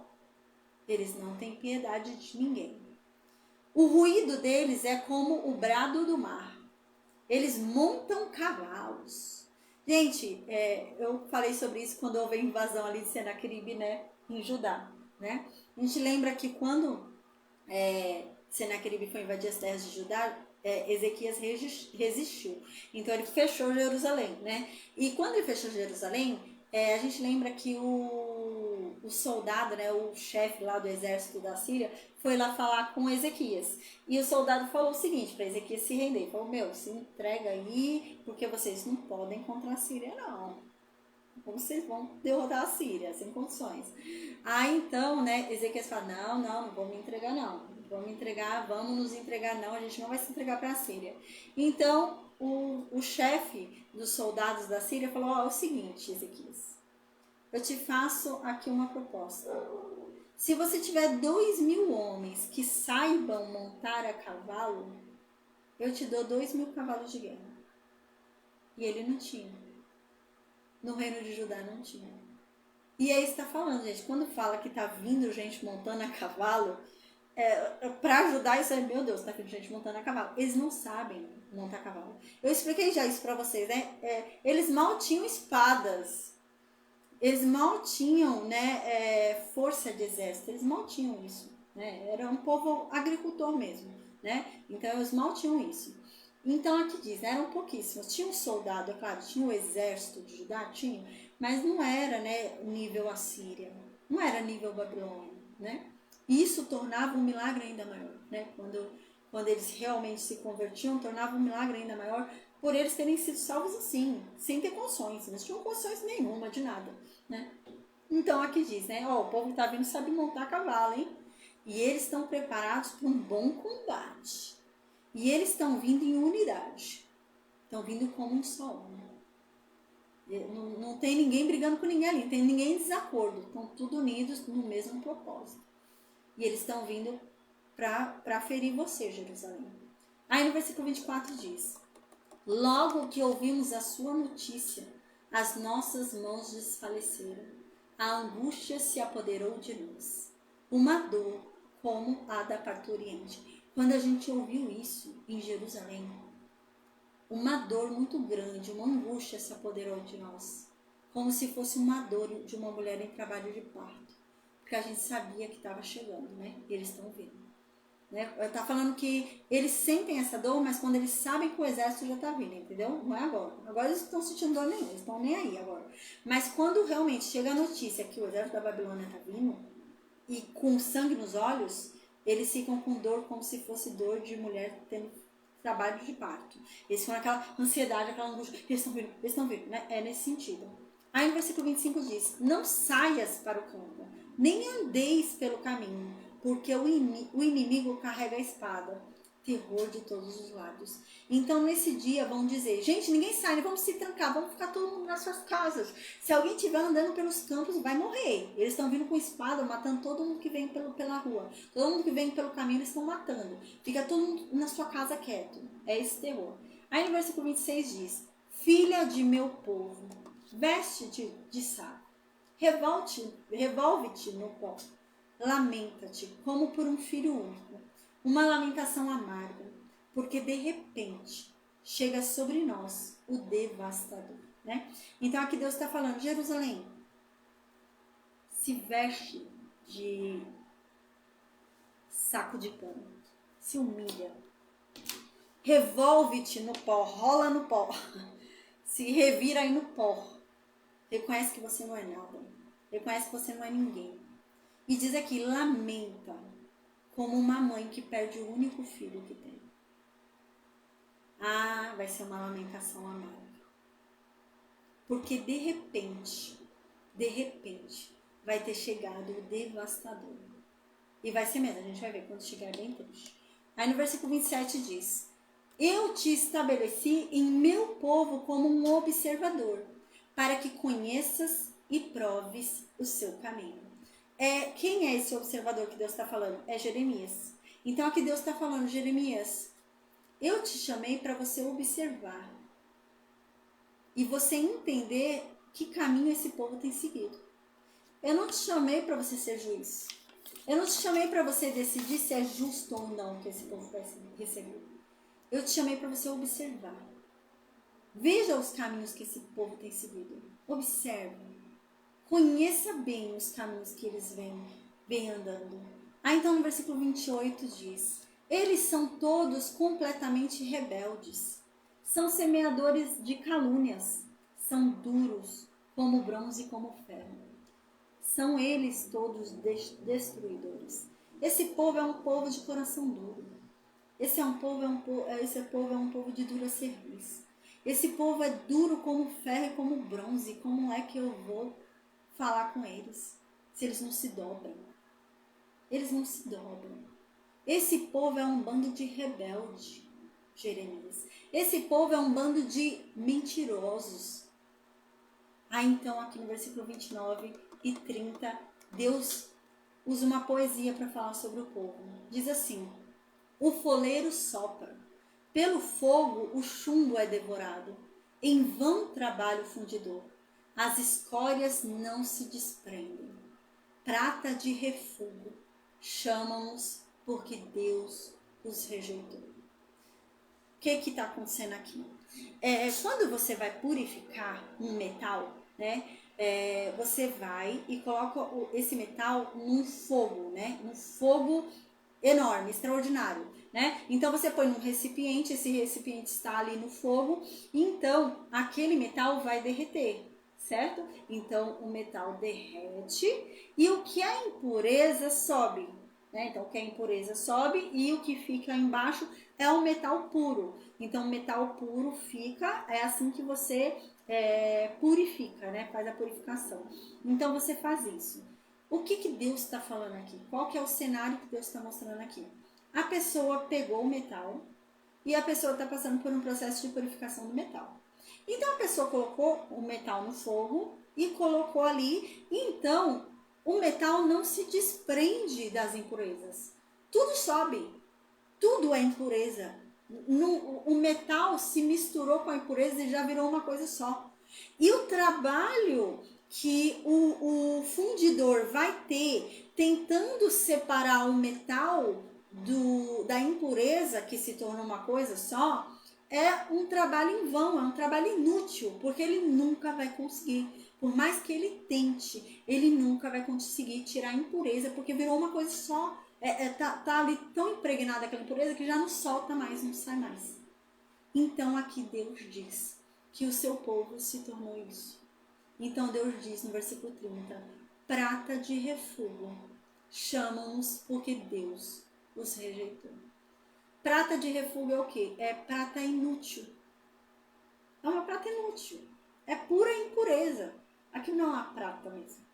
Eles não têm piedade de ninguém. O ruído deles é como o brado do mar. Eles montam cavalos. Gente, eu falei sobre isso quando houve a invasão ali de Senaqueribe, né? Em Judá, né? A gente lembra que quando Senaqueribe foi invadir as terras de Judá, Ezequias resistiu. Então ele fechou Jerusalém, né? E quando ele fechou Jerusalém, a gente lembra que o soldado, né, o chefe lá do exército da Síria, foi lá falar com Ezequias. E o soldado falou o seguinte para Ezequias se render. Ele falou, se entrega aí, porque vocês não podem contra a Síria, não. Vocês vão derrotar a Síria, sem condições. Aí então, né, Ezequias fala, não vou me entregar não. Vamos nos entregar não, a gente não vai se entregar para a Síria. Então, o chefe dos soldados da Síria falou, é o seguinte, Ezequias, eu te faço aqui uma proposta. Se você tiver 2.000 homens que saibam montar a cavalo, eu te dou 2.000 cavalos de guerra. E ele não tinha. No reino de Judá não tinha. E aí está falando, gente, quando fala que está vindo gente montando a cavalo, para ajudar isso aí, meu Deus, está vindo gente montando a cavalo. Eles não sabem montar cavalo. Eu expliquei já isso para vocês, né? Eles mal tinham espadas. Eles mal tinham, né, força de exército. Eles mal tinham isso, né? Era um povo agricultor mesmo, né? Então eles mal tinham isso. Então aqui diz, né, eram pouquíssimos. Tinha um soldado, é claro, tinha o exército de Judá, tinha, mas não era, né, nível Assíria, não era nível Babilônia, né? E isso tornava um milagre ainda maior, né? Quando eles realmente se convertiam, tornava um milagre ainda maior, por eles terem sido salvos assim, sem ter condições. Eles não tinham condições nenhuma de nada, né? Então aqui diz, né? Ó, o povo que está vindo sabe montar cavalo, hein? E eles estão preparados para um bom combate. E eles estão vindo em unidade. Estão vindo como um só homem. Não tem ninguém brigando com ninguém ali, não tem ninguém em desacordo. Estão todos unidos no mesmo propósito. E eles estão vindo para ferir você, Jerusalém. Aí no versículo 24 diz: logo que ouvimos a sua notícia, as nossas mãos desfaleceram. A angústia se apoderou de nós. Uma dor como a da parturiente. Quando a gente ouviu isso em Jerusalém, uma dor muito grande, uma angústia se apoderou de nós. Como se fosse uma dor de uma mulher em trabalho de parto. Porque a gente sabia que estava chegando, né? E eles estão vendo. Né? Tá falando que eles sentem essa dor, mas quando eles sabem que o exército já tá vindo, entendeu? Não é agora. Agora eles estão sentindo dor nenhuma, eles estão nem aí agora. Mas quando realmente chega a notícia que o exército da Babilônia tá vindo, e com sangue nos olhos, eles ficam com dor como se fosse dor de mulher tendo trabalho de parto. Eles ficam naquela ansiedade, aquela angústia, eles estão vindo, né? É nesse sentido. Aí no versículo 25 diz: não saias para o campo, nem andeis pelo caminho, porque o inimigo carrega a espada, terror de todos os lados. Então nesse dia vão dizer: gente, ninguém sai, vamos se trancar, vamos ficar todo mundo nas suas casas. Se alguém estiver andando pelos campos, vai morrer. Eles estão vindo com espada, matando todo mundo que vem pela rua. Todo mundo que vem pelo caminho, eles estão matando. Fica todo mundo na sua casa quieto. É esse terror. Aí no versículo 26 diz: filha de meu povo, veste-te de saco, revolve-te no pó, lamenta-te como por um filho único, uma lamentação amarga, porque de repente chega sobre nós o devastador, né? Então aqui Deus está falando: Jerusalém, se veste de saco de pano, se humilha, revolve-te no pó, rola no pó, se revira aí no pó, reconhece que você não é nada, reconhece que você não é ninguém. E diz aqui: lamenta como uma mãe que perde o único filho que tem. Ah, vai ser uma lamentação amarga. Porque de repente, vai ter chegado o devastador. E vai ser mesmo, a gente vai ver quando chegar bem triste. Aí no versículo 27 diz: eu te estabeleci em meu povo como um observador, para que conheças e proves o seu caminho. Quem é esse observador que Deus está falando? É Jeremias. Então aqui Deus está falando: Jeremias, eu te chamei para você observar e você entender que caminho esse povo tem seguido. Eu não te chamei para você ser juiz. Eu não te chamei para você decidir se é justo ou não que esse povo vai receber. Eu te chamei para você observar. Veja os caminhos que esse povo tem seguido. Observe. Conheça bem os caminhos que eles vêm andando. Então no versículo 28 diz: eles são todos completamente rebeldes. São semeadores de calúnias. São duros como bronze e como ferro. São eles todos destruidores. Esse povo é um povo de coração duro. Esse povo é um povo de dura serviço. Esse povo é duro como ferro e como bronze. Como é que eu vou falar com eles se eles não se dobram? Eles não se dobram. Esse povo é um bando de rebelde, Jeremias. Esse povo é um bando de mentirosos. Então aqui no versículo 29 e 30, Deus usa uma poesia para falar sobre o povo. Diz assim: o foleiro sopra, pelo fogo o chumbo é devorado, em vão trabalha o fundidor, as escórias não se desprendem. Prata de refúgio, chamam-nos porque Deus os rejeitou. O que está acontecendo aqui? Quando você vai purificar um metal, né? Você vai e coloca esse metal num fogo, né? Num fogo enorme, extraordinário, né? Então você põe num recipiente, esse recipiente está ali no fogo, e então aquele metal vai derreter, certo? Então o metal derrete e o que é impureza sobe. né? Então, o que é impureza sobe e o que fica embaixo é o metal puro. Então, o metal puro fica, é assim que você purifica, né? Faz a purificação. Então, você faz isso. O que Deus está falando aqui? Qual que é o cenário que Deus está mostrando aqui? A pessoa pegou o metal e a pessoa está passando por um processo de purificação do metal. Então, a pessoa colocou o metal no fogo e colocou ali, então o metal não se desprende das impurezas. Tudo sobe, tudo é impureza. O metal se misturou com a impureza e já virou uma coisa só. E o trabalho que o fundidor vai ter tentando separar o metal da impureza, que se torna uma coisa só, é um trabalho em vão, é um trabalho inútil, porque ele nunca vai conseguir. Por mais que ele tente, ele nunca vai conseguir tirar a impureza, porque virou uma coisa só. Tá ali tão impregnada aquela impureza que já não solta mais, não sai mais. Então aqui Deus diz que o seu povo se tornou isso. Então Deus diz no versículo 30, prata de refúgio, chamam-nos porque Deus os rejeitou. Prata de refúgio é o quê? É prata inútil. É uma prata inútil. É pura impureza. Aquilo não é uma prata mesmo.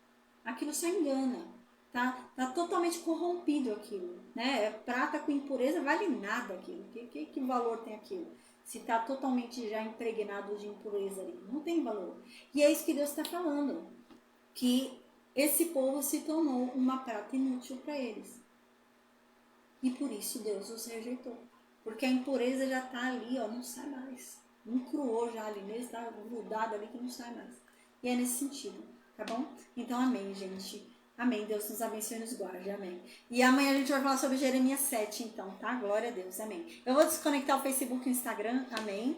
Aquilo só engana. Tá totalmente corrompido aquilo. Né? Prata com impureza vale nada aquilo. Que valor tem aquilo? Se está totalmente já impregnado de impureza ali. Não tem valor. E é isso que Deus está falando. Que esse povo se tornou uma prata inútil para eles. E por isso Deus os rejeitou. Porque a impureza já está ali, ó, não sai mais. Encruou já ali mesmo, está grudado ali que não sai mais. E é nesse sentido, tá bom? Então, amém, gente. Amém. Deus nos abençoe e nos guarde. Amém. E amanhã a gente vai falar sobre Jeremias 7, então, tá? Glória a Deus. Amém. Eu vou desconectar o Facebook e o Instagram. Amém.